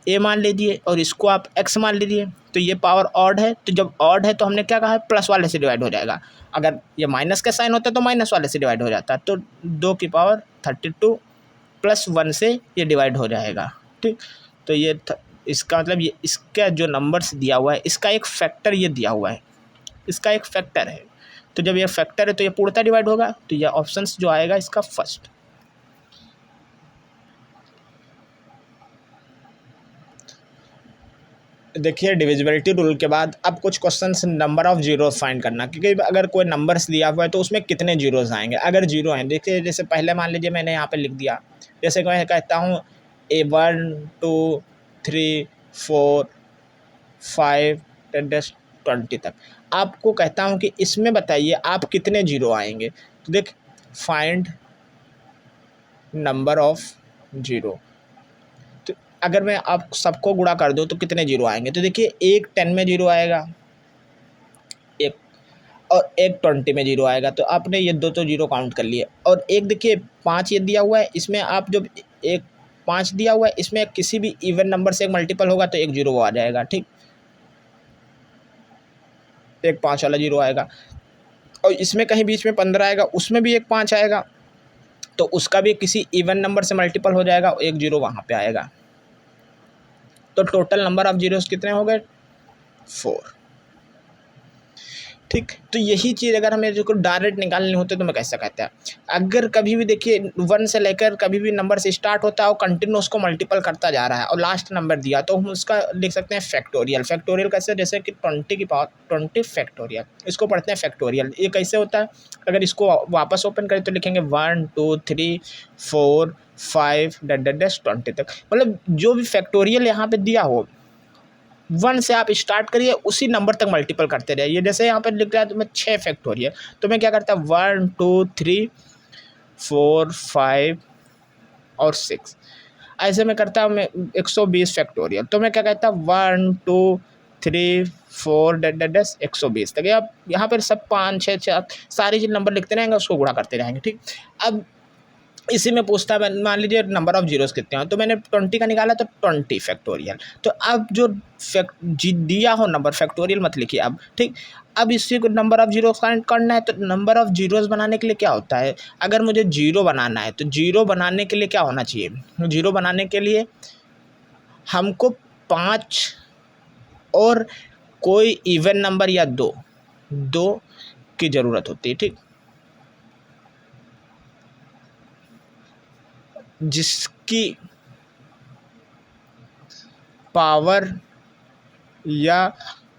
ए मान लीजिए और इसको आप एक्स मान लीजिए, तो ये पावर ऑड है, तो जब ऑड है तो हमने क्या कहा है प्लस वाले से डिवाइड हो जाएगा, अगर ये माइनस का साइन होता है तो माइनस वाले से डिवाइड हो जाता है, तो 2 की पावर 32 +1 से ये डिवाइड हो जाएगा, ठीक। तो ये इसका मतलब ये इसका जो नंबर्स दिया हुआ है इसका एक फैक्टर ये दिया हुआ है, इसका एक फैक्टर है, तो जब ये फैक्टर है तो ये पूर्णतः डिवाइड होगा, तो ये ऑप्शन जो आएगा इसका फर्स्ट। देखिए डिविजिबिलिटी रूल के बाद अब कुछ questions number of zeros find करना, क्योंकि अगर कोई नंबर्स दिया हुआ है तो उसमें कितने जीरोस आएंगे। अगर जीरो हैं, देखिए जैसे पहले मान लीजिए मैंने यहाँ पे लिख दिया, जैसे मैं कहता हूँ 1 2 3 4 5 10 20 तक, आपको कहता हूँ कि इसमें बताइए आप कितने जीरो आएंगे। तो देख फाइंड नंबर ऑफ़ जीरो, अगर मैं आप सबको गुणा कर दूं तो कितने जीरो आएंगे। तो देखिए एक 10 में जीरो आएगा, एक और एक 20 में जीरो आएगा, तो आपने ये दो तो जीरो काउंट कर लिए। और एक देखिए 5 ये दिया हुआ है, इसमें आप जब एक 5 दिया हुआ है इसमें किसी भी इवन नंबर से एक मल्टीपल होगा तो एक जीरो वो आ जाएगा, ठीक, एक 5 वाला जीरो आएगा। और इसमें कहीं बीच में 15 आएगा, उसमें भी एक 5 आएगा, तो उसका भी किसी इवन नंबर से मल्टीपल हो जाएगा, एक जीरो वहाँ पे आएगा। तो टोटल नंबर ऑफ जीरोस कितने हो गए 4, ठीक। तो यही चीज़ अगर हमें जो डायरेक्ट निकालनी होती है तो मैं कैसे कहता है, अगर कभी भी देखिए 1 से लेकर कभी भी नंबर से स्टार्ट होता है और कंटिन्यू उसको मल्टीपल करता जा रहा है और लास्ट नंबर दिया तो हम उसका लिख सकते हैं फैक्टोरियल। फैक्टोरियल कैसे, जैसे कि 20 की पावर 20 फैक्टोरियल, इसको पढ़ते हैं फैक्टोरियल। ये कैसे होता है, अगर इसको वापस ओपन करें तो लिखेंगे 1 2 3 4 5 20 तक, मतलब जो भी फैक्टोरियल यहाँ पे दिया हो 1 से आप स्टार्ट करिए उसी नंबर तक मल्टीपल करते रहिए। जैसे यहाँ पर लिख रहा है तो मैं 6 फैक्टोरियल, तो मैं क्या करता हूँ 1 2 3 4 5 और 6, ऐसे में करता हूँ मैं 120 फैक्टोरियल। तो मैं क्या कहता हूँ 1 2 3 4 120 तक। आप यहाँ पर सब 5 6 4 सारी जो नंबर लिखते रहेंगे उसको गुणा करते रहेंगे, ठीक। अब इसी में पूछता है, मान लीजिए नंबर ऑफ़ जीरोस कितने हैं, तो मैंने 20 का निकाला तो 20 फैक्टोरियल। तो अब जो दिया हो नंबर फैक्टोरियल मत लिखिए अब, ठीक। अब इसी को नंबर ऑफ़ जीरोस फाइंड करना है, तो नंबर ऑफ़ जीरोस बनाने के लिए क्या होता है, अगर मुझे जीरो बनाना है तो जीरो बनाने के लिए क्या होना चाहिए, जीरो बनाने के लिए हमको 5 और कोई इवन नंबर या 2 की ज़रूरत होती है, ठीक, जिसकी पावर या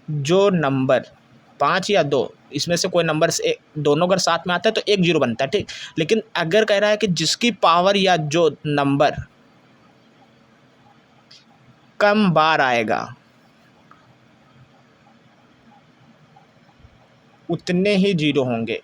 जो नंबर 5 या 2 इसमें से कोई नंबर से दोनों अगर साथ में आता है तो एक जीरो बनता है, ठीक। लेकिन अगर कह रहा है कि जिसकी पावर या जो नंबर कम बार आएगा उतने ही जीरो होंगे।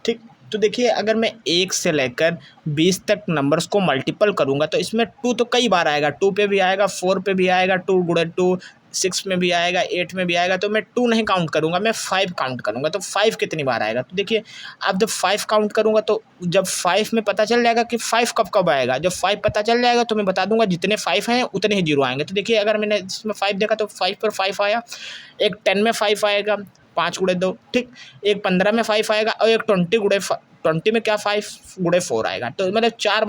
ठीक, तो देखिए अगर मैं 1 से लेकर 20 तक नंबर्स को मल्टीपल करूंगा तो इसमें 2 तो कई बार आएगा, 2 पे भी आएगा, 4 पे भी आएगा, 2 गुणे 2, 6 में भी आएगा, 8 में भी आएगा। तो मैं 2 नहीं काउंट करूंगा, मैं 5 काउंट करूंगा। तो 5 कितनी बार आएगा, तो देखिए अब जब 5 काउंट करूंगा तो जब 5 में पता चल जाएगा कि 5 कब कब आएगा, जब 5 पता चल जाएगा तो मैं बता दूंगा जितने 5 हैं उतने ही जीरो आएंगे। तो देखिए अगर मैंने इसमें 5 देखा तो 5 पर 5 आया, एक 10 में 5 आएगा, 5 गुणे 2, ठीक। एक 15 में 5 आएगा और एक 20 में क्या 5 गुणे 4 आएगा। तो मतलब 4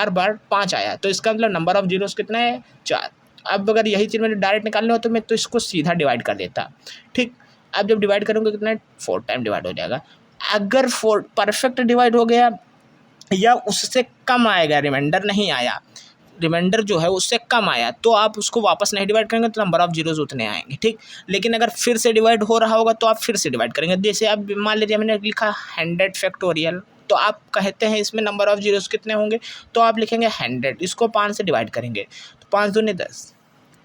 बार 5 आया, तो इसका मतलब नंबर ऑफ जीरोस कितना है, 4। अब अगर यही चीज़ मैंने डायरेक्ट निकालनी हो तो मैं तो इसको सीधा डिवाइड कर देता, ठीक। अब जब डिवाइड करूँगा कितना है, 4 टाइम डिवाइड हो जाएगा। अगर 4 परफेक्ट डिवाइड हो गया या उससे कम आएगा, रिमाइंडर नहीं आया, रिमाइंडर जो है उससे कम आया, तो आप उसको वापस नहीं डिवाइड करेंगे तो नंबर ऑफ जीरोस उतने आएंगे, ठीक। लेकिन अगर फिर से डिवाइड हो रहा होगा तो आप फिर से डिवाइड करेंगे। जैसे अब मान लीजिए मैंने लिखा 100 फैक्टोरियल, तो आप कहते हैं इसमें नंबर ऑफ जीरोस कितने होंगे, तो आप लिखेंगे 100, इसको 5 से डिवाइड करेंगे तो 5 दूनी 10,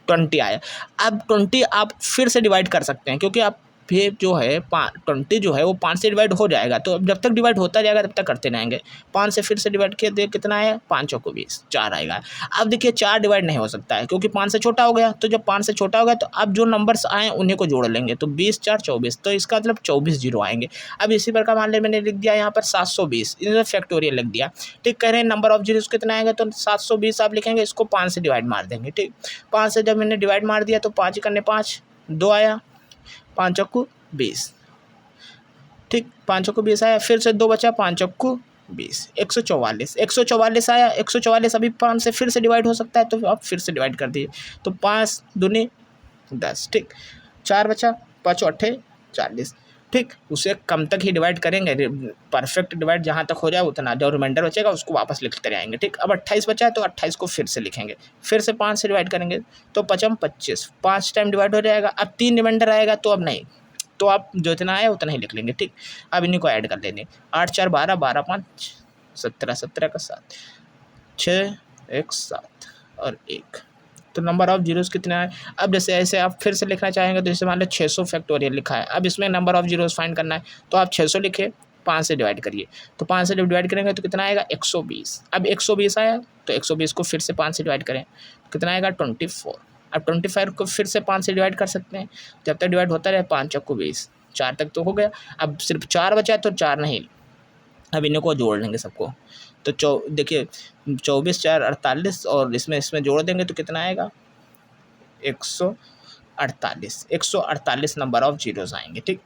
20 आया। अब 20 आप फिर से डिवाइड कर सकते हैं क्योंकि आप फिर जो है 20 जो है वो 5 से डिवाइड हो जाएगा, तो जब तक डिवाइड होता जाएगा तब तक करते रहेंगे। 5 से फिर से डिवाइड किया तो कितना है, 5 चौको 20, 4 आएगा। अब देखिए 4 डिवाइड नहीं हो सकता है क्योंकि 5 से छोटा हो गया, तो जब 5 से छोटा हो गया तो अब जो नंबर्स आए उन्हीं को जोड़ लेंगे, तो 20 4 24, तो इसका मतलब 24 जीरो आएंगे। अब इसी प्रकार मान लिया मैंने लिख दिया यहाँ पर 720, इन्होंने फैक्टोरियल लिख दिया, ठीक। कह रहे हैं नंबर ऑफ जीरोस कितना आएगा, तो 720 आप लिखेंगे, इसको 5 से डिवाइड मार देंगे, ठीक। 5 से जब मैंने डिवाइड मार दिया तो 5 करने 5, 2 आया, 5 चौको 20, ठीक। 5 चौको 20 आया, फिर से 2 बचा, 5 चौको 20, 144 आया। 144 अभी 5 से फिर से डिवाइड हो सकता है, तो आप फिर से डिवाइड कर दिए, तो 5 दूनी 10, ठीक। 4 बचा, 5 8 40, ठीक। उसे कम तक ही डिवाइड करेंगे, परफेक्ट डिवाइड जहाँ तक हो जाए उतना, जो रिमाइंडर बचेगा उसको वापस लिखते रहेंगे, ठीक। अब 28 बचा है तो 28 को फिर से लिखेंगे, फिर से 5 से डिवाइड करेंगे तो 5 25, 5 टाइम डिवाइड हो जाएगा। अब 3 रिमाइंडर आएगा तो अब नहीं, तो आप जो इतना आया उतना ही लिख लेंगे, ठीक। अब इन्हीं को ऐड कर लेंगे, 8 4 12, 12 5 17, 17 का 7, 6 1 7 और 1, तो नंबर ऑफ जीरोस कितने आए। अब जैसे ऐसे आप फिर से लिखना चाहेंगे तो जैसे मान लो 600 फैक्टोरियल लिखा है, अब इसमें नंबर ऑफ जीरोस फाइंड करना है, तो आप 600 लिखे, 5 से डिवाइड करिए, तो 5 से जब डिवाइड करेंगे तो कितना आएगा, 120। अब 120 आया तो 120 को फिर से 5 से डिवाइड करें, कितना आएगा, 24। अब 25 को फिर से 5 से डिवाइड कर सकते हैं, जब तक डिवाइड होता रहे, 5 चौको 20, 4 तक तो हो गया। अब सिर्फ 4 बचा है तो 4 नहीं, अब इन्हीं को जोड़ लेंगे सबको, तो देखिए 24 4 48 और इसमें जोड़ देंगे तो कितना आएगा, 148 नंबर ऑफ जीरोस आएंगे, ठीक।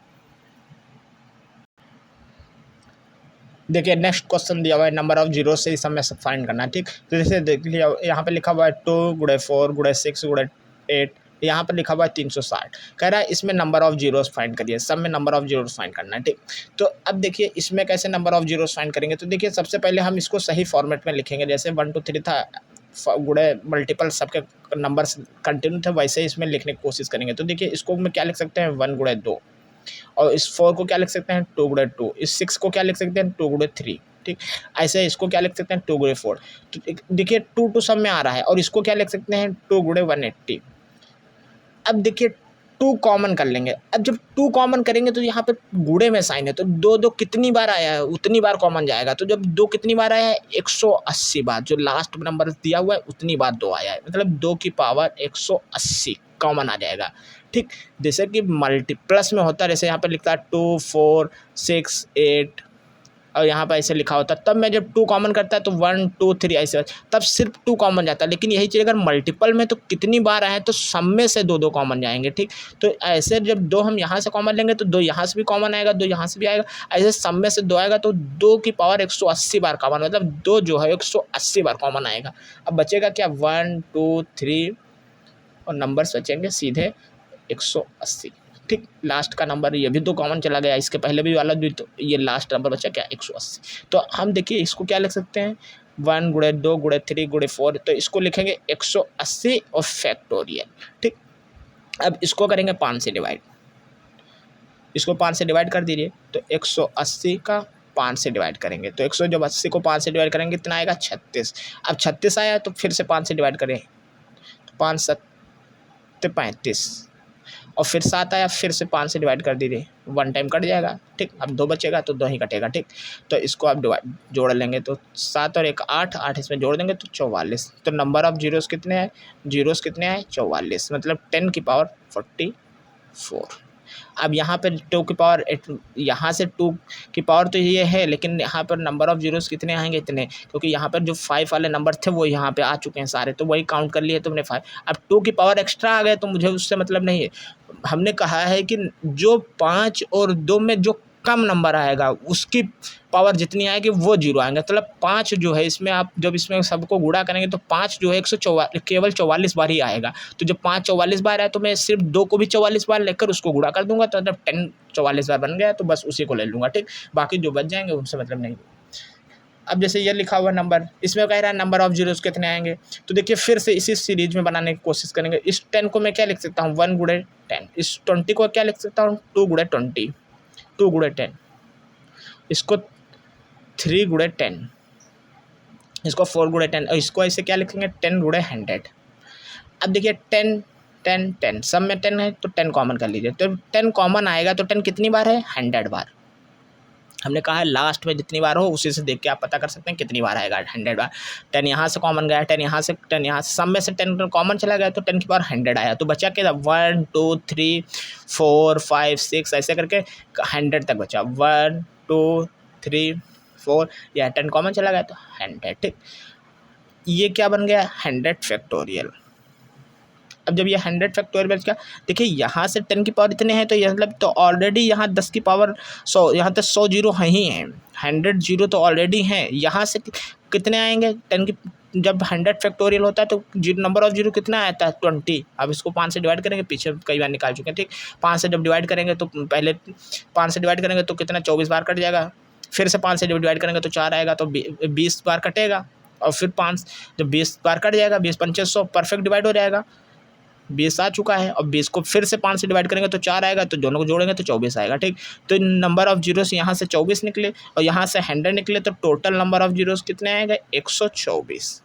देखिए नेक्स्ट क्वेश्चन दिया हुआ है, नंबर ऑफ जीरो से इस समय फाइंड करना, ठीक। तो जैसे देख लिया यहाँ पे लिखा हुआ है 2 गुणे 4 गुणे 6 गुणे 8, यहाँ पर लिखा हुआ है 360, कह रहा है इसमें नंबर ऑफ जीरोस फाइंड करिए, सब में नंबर ऑफ जीरोस फाइंड करना है, ठीक। तो अब देखिए इसमें कैसे नंबर ऑफ जीरोस फाइंड करेंगे, तो देखिए सबसे पहले हम इसको सही फॉर्मेट में लिखेंगे, जैसे 1 2 3 था गुणे मल्टीपल सबके नंबर्स कंटिन्यू थे, वैसे ही इसमें लिखने की कोशिश करेंगे। तो देखिए इसको मैं क्या लिख सकते हैं, 1 गुणे 2, और इस 4 को क्या लिख सकते हैं, 2 गुणे 2, इस 6 को क्या लिख सकते हैं, 2 गुणे 3, ठीक। ऐसे इसको क्या लिख सकते हैं, 2 गुणे 4। तो देखिए 2 2 सब में आ रहा है, और इसको क्या लिख सकते हैं, 2 गुणे 180। अब देखिए 2 कॉमन कर लेंगे, अब जब 2 कॉमन करेंगे तो यहाँ पे गुणे में साइन है, तो 2 2 कितनी बार आया है उतनी बार कॉमन जाएगा, तो जब 2 कितनी बार आया है, 180 बार, जो लास्ट नंबर दिया हुआ है उतनी बार 2 आया है, मतलब 2 की पावर 180 कॉमन आ जाएगा, ठीक। जैसे कि मल्टीप्लस में होता है, जैसे यहाँ पर लिखता है 2 4 6 8 और यहाँ पर ऐसे लिखा होता है, तब मैं जब 2 कॉमन करता है तो 1 2 3 ऐसे, तब सिर्फ 2 कॉमन जाता है। लेकिन यही चीज़ अगर मल्टीपल में तो कितनी बार आए तो सब में से 2 2 कॉमन जाएंगे, ठीक। तो ऐसे जब 2 हम यहाँ से कॉमन लेंगे तो 2 यहाँ से भी कॉमन आएगा, 2 यहाँ से भी आएगा, ऐसे सब में से 2 आएगा तो 2 की पावर 180 बार कॉमन, मतलब 2 जो है 180 बार कॉमन आएगा। अब बचेगा क्या, 1 2 3 और नंबर्स बचेंगे सीधे 180, ठीक। लास्ट का नंबर ये भी 2 कॉमन चला गया, इसके पहले भी वाला भी, तो ये लास्ट नंबर बचा क्या, 180। तो हम देखिए इसको क्या लिख सकते हैं, 1 गुणे 2 गुणे 3 गुणे 4, तो इसको लिखेंगे 180 और फैक्टोरियल। ठीक, अब इसको करेंगे 5 से डिवाइड, इसको 5 से डिवाइड कर दीजिए, तो 180 का 5 से डिवाइड करेंगे तो 100 जब 80 को 5 से डिवाइड करेंगे कितना आएगा 36। अब 36 आया तो फिर से 5 से डिवाइड करें, तो 5 7 35, और फिर 7 आया, फिर से 5 से डिवाइड कर दीजिए, 1 टाइम कट जाएगा। ठीक, अब 2 बचेगा तो 2 ही कटेगा। ठीक, तो इसको आप डिवाइड जोड़ लेंगे, तो 7 और 1 8, 8 इसमें जोड़ देंगे तो 44। तो नंबर ऑफ जीरोस कितने हैं, जीरोस कितने हैं 44, मतलब 10 की पावर 44। अब यहाँ पर 2 की पावर 8, यहाँ से 2 की पावर तो ये है, लेकिन यहाँ पर नंबर ऑफ जीरोस कितने आएंगे इतने, क्योंकि यहाँ पर जो 5 वाले नंबर थे वो यहाँ पे आ चुके हैं सारे, तो वही काउंट कर लिए तो हमने 5। अब 2 की पावर एक्स्ट्रा आ गए तो मुझे उससे मतलब नहीं है। हमने कहा है कि जो 5 और 2 में जो कम नंबर आएगा उसकी पावर जितनी आएगी वो जीरो आएंगे, मतलब 5 जो है इसमें आप जब इसमें सबको गुणा करेंगे तो 5 जो है 144 केवल 44 बार ही आएगा। तो जब 5 44 बार आए तो मैं सिर्फ 2 को भी 44 बार लेकर उसको गुणा कर दूंगा, तो जब 10 44 बार बन गया तो बस उसी को ले लूँगा। ठीक, बाकी जो बच जाएंगे उनसे मतलब नहीं। अब जैसे ये लिखा हुआ नंबर, इसमें कह रहा है नंबर ऑफ जीरोस कितने आएंगे, तो देखिए फिर से इसी सीरीज में बनाने की कोशिश करेंगे। इस 10 को मैं क्या लिख सकता हूँ 1 गुणे 10, इस 20 को क्या लिख सकता हूँ 2 गुणे 20, 2 गुणे 10, इसको 3 गुणे 10, इसको 4 गुणे 10, और इसको ऐसे क्या लिखेंगे 10 गुणे 100। अब देखिए 10 10 10 सब में 10 है तो 10 कॉमन कर लीजिए, तो 10 कॉमन आएगा तो 10 कितनी बार है 100 बार। हमने कहा है लास्ट में जितनी बार हो उसी से देख के आप पता कर सकते हैं कितनी बार आएगा 100 बार। 10 यहाँ से कॉमन गया, 10 यहाँ से, 10 यहाँ से, सब में से 10 कॉमन चला गया तो 10 की पावर 100 आया, तो बचा क्या 1 2 3 4 5 6 ऐसे करके 100 तक बचा, 1 2 3 4, या 10 कॉमन चला गया तो 100। ठीक, ये क्या बन गया 100 फैक्टोरियल। अब जब ये 100 फैक्टोरियल बच गया, देखिए यहाँ से 10 की पावर इतने हैं तो ये मतलब तो ऑलरेडी यहाँ 10 की पावर 100, यहाँ तक 100 जीरो हैं ही हैं, 100 जीरो तो ऑलरेडी हैं। यहाँ से कितने आएंगे 10 की, जब 100 फैक्टोरियल होता है तो नंबर ऑफ जीरो कितना आता है 20। अब इसको 5 से डिवाइड करेंगे, पीछे कई बार निकाल चुके हैं। ठीक, 5 से जब डिवाइड करेंगे तो पहले 5 से डिवाइड करेंगे तो कितना 24 बार कट जाएगा, फिर से 5 से डिवाइड करेंगे तो 4 आएगा तो 20 बार कटेगा, और फिर 5 जब 20 बार कट जाएगा 20 पंचे 100 परफेक्ट डिवाइड हो जाएगा, 20 आ चुका है। और 20 को फिर से 5 से डिवाइड करेंगे तो 4 आएगा, तो दोनों को जोड़ेंगे तो 24 आएगा। ठीक, तो नंबर ऑफ जीरोस यहाँ से 24 निकले और यहाँ से 100 निकले, तो टोटल नंबर ऑफ जीरोस कितने आएंगे 124।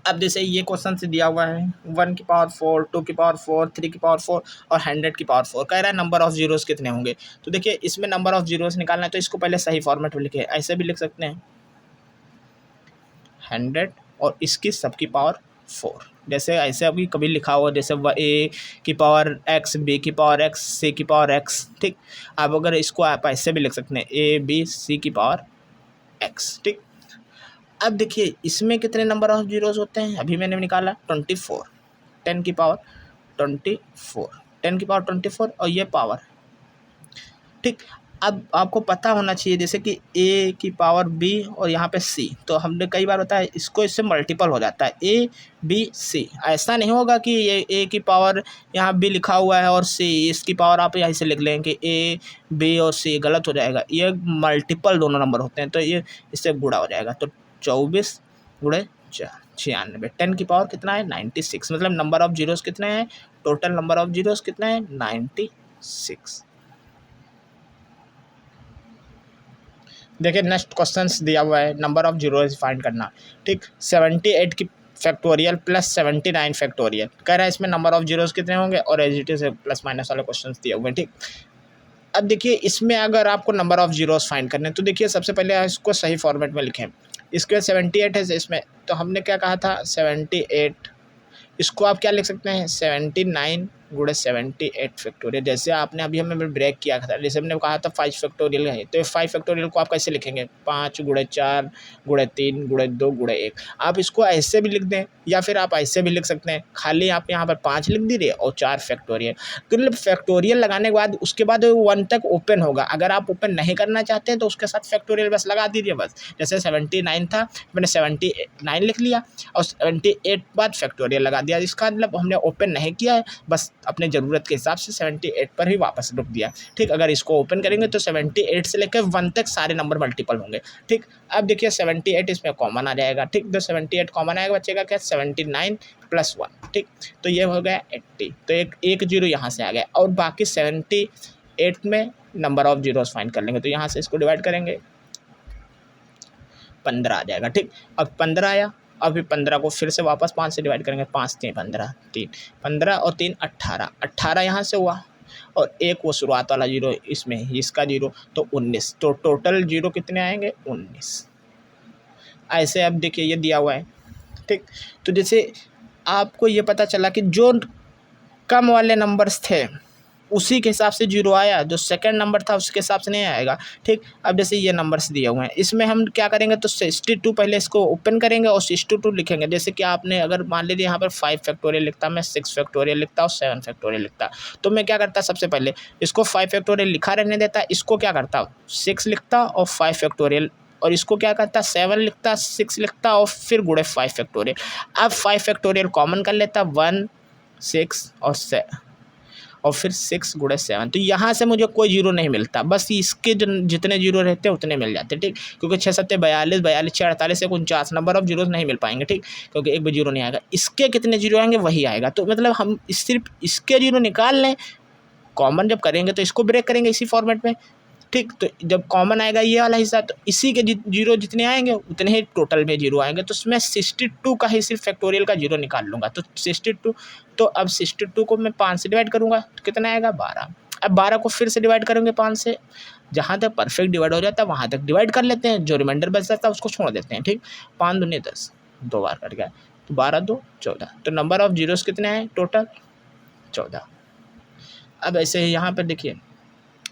अब जैसे ये क्वेश्चन से दिया हुआ है 1 की पावर 4, 2 की पावर 4, 3 की पावर 4 और 100 की पावर 4, कह रहा है नंबर ऑफ जीरोस कितने होंगे। तो देखिए इसमें नंबर ऑफ जीरोस निकालना है तो इसको पहले सही फॉर्मेट में लिखे, ऐसे भी लिख सकते हैं 100 और इसकी सबकी पावर 4, जैसे ऐसे अभी कभी लिखा हुआ जैसे a की पावर x, b की पावर x, c की पावर x। ठीक, अब अगर इसको आप ऐसे भी लिख सकते हैं a b c की पावर x। ठीक, अब देखिए इसमें कितने नंबर ऑफ जीरोस होते हैं, अभी मैंने निकाला 24, 10 की पावर 24, 10 की पावर 24 और ये पावर। ठीक, अब आपको पता होना चाहिए जैसे कि a की पावर b और यहाँ पे c, तो हमने कई बार होता है इसको इससे मल्टीपल हो जाता है a b c, ऐसा नहीं होगा कि ये a की पावर यहाँ b लिखा हुआ है और c इसकी पावर आप यहाँ से लिख लेंगे a b और c, गलत हो जाएगा, ये मल्टीपल दोनों नंबर होते हैं तो ये इससे गुणा हो जाएगा, तो 24 गुणे 4 96, 10 की पावर कितना है 96, मतलब नंबर ऑफ जीरोस कितने हैं, टोटल नंबर ऑफ जीरोस कितने हैं 96। देखिए नेक्स्ट क्वेश्चन दिया हुआ है नंबर ऑफ जीरोस फाइंड करना। ठीक, 78 की फैक्टोरियल प्लस 79 फैक्टोरियल, कह रहा है इसमें नंबर ऑफ जीरोस कितने होंगे और as it is plus minus वाले क्वेश्चन दिए हुए हैं। ठीक, अब देखिए इसमें अगर आपको नंबर ऑफ जीरोस फाइंड करने हैं तो देखिए सबसे पहले इसको सही फॉर्मेट में लिखें। इसके 78 है इसमें, तो हमने क्या कहा था 78, इसको आप क्या लिख सकते हैं 79 गुणे 78 फैक्टोरियल। जैसे आपने अभी हमें ब्रेक किया था, जैसे हमने कहा था 5 फैक्टोरियल है, तो 5 फैक्टोरियल को आप कैसे लिखेंगे 5 गुणे 4 गुणे 3 गुणे 2 गुणे 1। आप इसको ऐसे भी लिख दें या फिर आप ऐसे भी लिख सकते हैं, खाली आप यहाँ पर 5 लिख दीजिए और 4 फैक्टोरियल, मतलब फैक्टोरियल लगाने के बाद उसके बाद 1 तक ओपन होगा। अगर आप ओपन नहीं करना चाहते हैं तो उसके साथ फैक्टोरियल बस लगा दीजिए बस। जैसे 79 था, मैंने 79 लिख लिया और 78 बाद फैक्टोरियल लगा दिया, इसका मतलब हमने ओपन नहीं किया है, बस अपने ज़रूरत के हिसाब से 78 पर ही वापस रुक दिया। ठीक, अगर इसको ओपन करेंगे तो 78 से लेकर 1 तक सारे नंबर मल्टीपल होंगे। ठीक, अब देखिए 78 इसमें कॉमन आ जाएगा। ठीक, तो 78 कॉमन आएगा, बचेगा क्या 79 + 1। ठीक, तो ये हो गया 80, तो एक जीरो यहाँ से आ गया और बाकी 78 में नंबर ऑफ जीरोस फाइंड कर लेंगे। तो यहाँ से इसको डिवाइड करेंगे 15 आ जाएगा। ठीक, अब 15 आया, अभी 15 को फिर से वापस 5 से डिवाइड करेंगे। 5 3 15, 3 15 और 3 18, 18 यहाँ से हुआ और एक वो शुरुआत वाला जीरो इसमें, इसका जीरो, तो 19। तो टोटल जीरो कितने आएंगे 19। ऐसे अब देखिए ये दिया हुआ है। ठीक, तो जैसे आपको ये पता चला कि जो कम वाले नंबर्स थे उसी के हिसाब से जीरो आया, जो सेकंड नंबर था उसके हिसाब से नहीं आएगा। ठीक, अब जैसे ये नंबर्स दिए हुए हैं, इसमें हम क्या करेंगे तो 62 पहले इसको ओपन करेंगे और 62 लिखेंगे। जैसे कि आपने अगर मान लीजिए यहाँ पर 5 फैक्टोरियल लिखता, मैं 6 फैक्टोरियल लिखता और 7 फैक्टोरियल लिखता, तो मैं क्या करता, सबसे पहले इसको 5 फैक्टोरियल लिखा रहने देता, इसको क्या करता 6 लिखता और 5 फैक्टोरियल, और इसको क्या करता 7 लिखता, 6 लिखता और फिर गुणे 5 फैक्टोरियल। अब 5 फैक्टोरियल कॉमन कर लेता, 1 6 और 7 और फिर 6 गुणे 7, तो यहाँ से मुझे कोई जीरो नहीं मिलता, बस इसके जितने जीरो रहते हैं उतने मिल जाते। ठीक, क्योंकि 6 7 42, 42 6 48 49 नंबर ऑफ जीरोस नहीं मिल पाएंगे। ठीक, क्योंकि एक भी जीरो नहीं आएगा, इसके कितने जीरो आएंगे वही आएगा। तो मतलब हम सिर्फ इसके जीरो निकाल लें, कॉमन जब करेंगे तो इसको ब्रेक करेंगे इसी फॉर्मेट में। ठीक, तो जब कॉमन आएगा ये वाला हिस्सा, तो इसी के जीरो जितने आएंगे उतने ही टोटल में जीरो आएंगे। तो मैं 62 का ही सिर्फ फैक्टोरियल का जीरो निकाल लूँगा। तो 62, तो अब 62 को मैं 5 से डिवाइड करूँगा तो कितना आएगा 12। अब 12 को फिर से डिवाइड करेंगे 5 से, जहाँ तक परफेक्ट डिवाइड हो जाता है वहाँ तक डिवाइड कर लेते हैं, जो रिमाइंडर बच जाता है उसको छोड़ देते हैं। ठीक, 5 दूनी 10, 2 बार कट गया, तो 12 2 14, तो नंबर ऑफ जीरोस कितने आए टोटल 14। अब ऐसे ही यहाँ पर देखिए,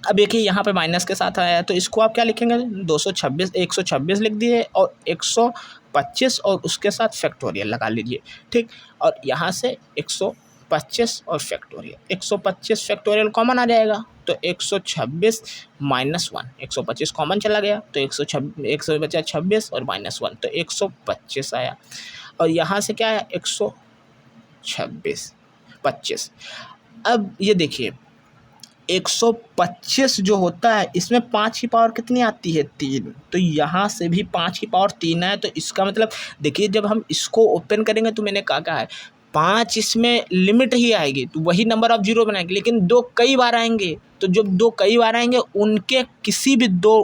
अब देखिए यहाँ पे माइनस के साथ आया है, तो इसको आप क्या लिखेंगे 226 126 लिख दिए और 125 और उसके साथ फैक्टोरियल लगा लीजिए। ठीक, और यहाँ से 125 और फैक्टोरियल, 125 फैक्टोरियल कॉमन आ जाएगा, तो 126 - 1, 125 कॉमन चला गया तो 126 बचा 26 और -1, तो 125 आया। और यहाँ से क्या आया 126 25। अब ये देखिए 125 जो होता है इसमें 5 की पावर कितनी आती है 3, तो यहाँ से भी 5 की पावर 3 है। तो इसका मतलब देखिए जब हम इसको ओपन करेंगे तो मैंने कहा है 5 इसमें लिमिट ही आएगी, तो वही नंबर ऑफ जीरो बनाएंगे, लेकिन 2 कई बार आएंगे, तो जब 2 कई बार आएंगे उनके किसी भी 2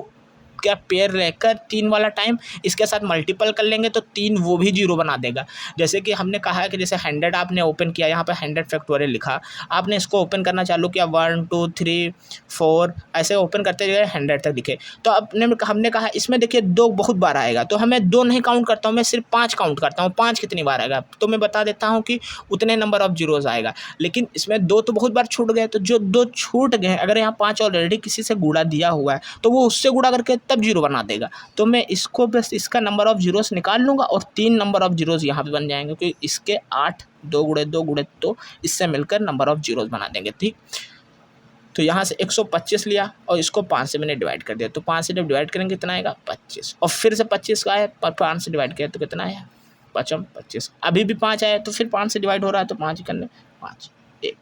क्या पेयर लेकर 3 वाला टाइम इसके साथ मल्टीपल कर लेंगे तो 3 वो भी जीरो बना देगा। जैसे कि हमने कहा है कि जैसे 100 आपने ओपन किया, यहाँ पे 100 फैक्टोरियल लिखा, आपने इसको ओपन करना चालू किया 1 2 3 4 ऐसे ओपन करते गए 100 तक दिखे, तो हमने कहा इसमें देखिए 2 बहुत बार आएगा, तो हमें 2 नहीं काउंट करता हूँ, मैं सिर्फ 5 काउंट करता हूँ। 5 कितनी बार आएगा तो मैं बता देता हूँ कि उतने नंबर ऑफ जीरोज आएगा, लेकिन इसमें 2 तो बहुत बार छूट गए, तो जो 2 छूट गए अगर यहाँ 5 ऑलरेडी किसी से गुणा दिया हुआ है तो वो उससे गुणा करके तब जीरो बना देगा। तो मैं इसको बस इसका नंबर ऑफ जीरोस निकाल लूँगा और 3 नंबर ऑफ जीरोस यहाँ पे बन जाएंगे, क्योंकि इसके 8 2 गुणे 2 गुणे तो इससे मिलकर नंबर ऑफ जीरोस बना देंगे। ठीक, तो यहाँ से 125 लिया और इसको 5 से मैंने डिवाइड कर दिया, तो 5 से जब डिवाइड करेंगे कितना आएगा 25, और फिर से 25 का आया पर 5 से डिवाइड किया तो कितना आया 5 25, अभी भी 5 आया तो फिर 5 से डिवाइड हो रहा है तो 5 ही करने 5 1,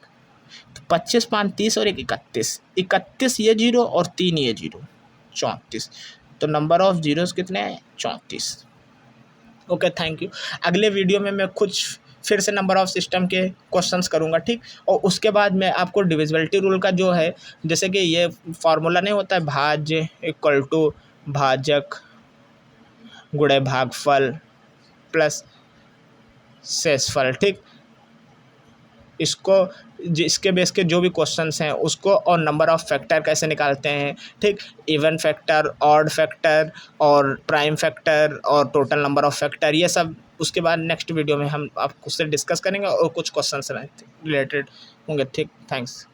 तो 25 5 30 और 1 31, 31 ये जीरो और 3 ये जीरो 34, तो नंबर ऑफ जीरोस कितने हैं 34। Okay, thank you. अगले वीडियो में मैं कुछ फिर से नंबर ऑफ सिस्टम के क्वेश्चंस करूंगा। ठीक, और उसके बाद मैं आपको डिविजिबिलिटी रूल का जो है, जैसे कि ये फार्मूला नहीं होता है भाज्य इक्वल टू भाजक गुणे भागफल प्लस शेषफल। ठीक, इसको इसके बेस के जो भी क्वेश्चंस हैं उसको, और नंबर ऑफ फैक्टर कैसे निकालते हैं। ठीक, इवन फैक्टर, ऑड फैक्टर और प्राइम फैक्टर और टोटल नंबर ऑफ फैक्टर, ये सब उसके बाद नेक्स्ट वीडियो में हम आपको उससे डिस्कस करेंगे और कुछ क्वेश्चंस रिलेटेड होंगे। ठीक, थैंक्स।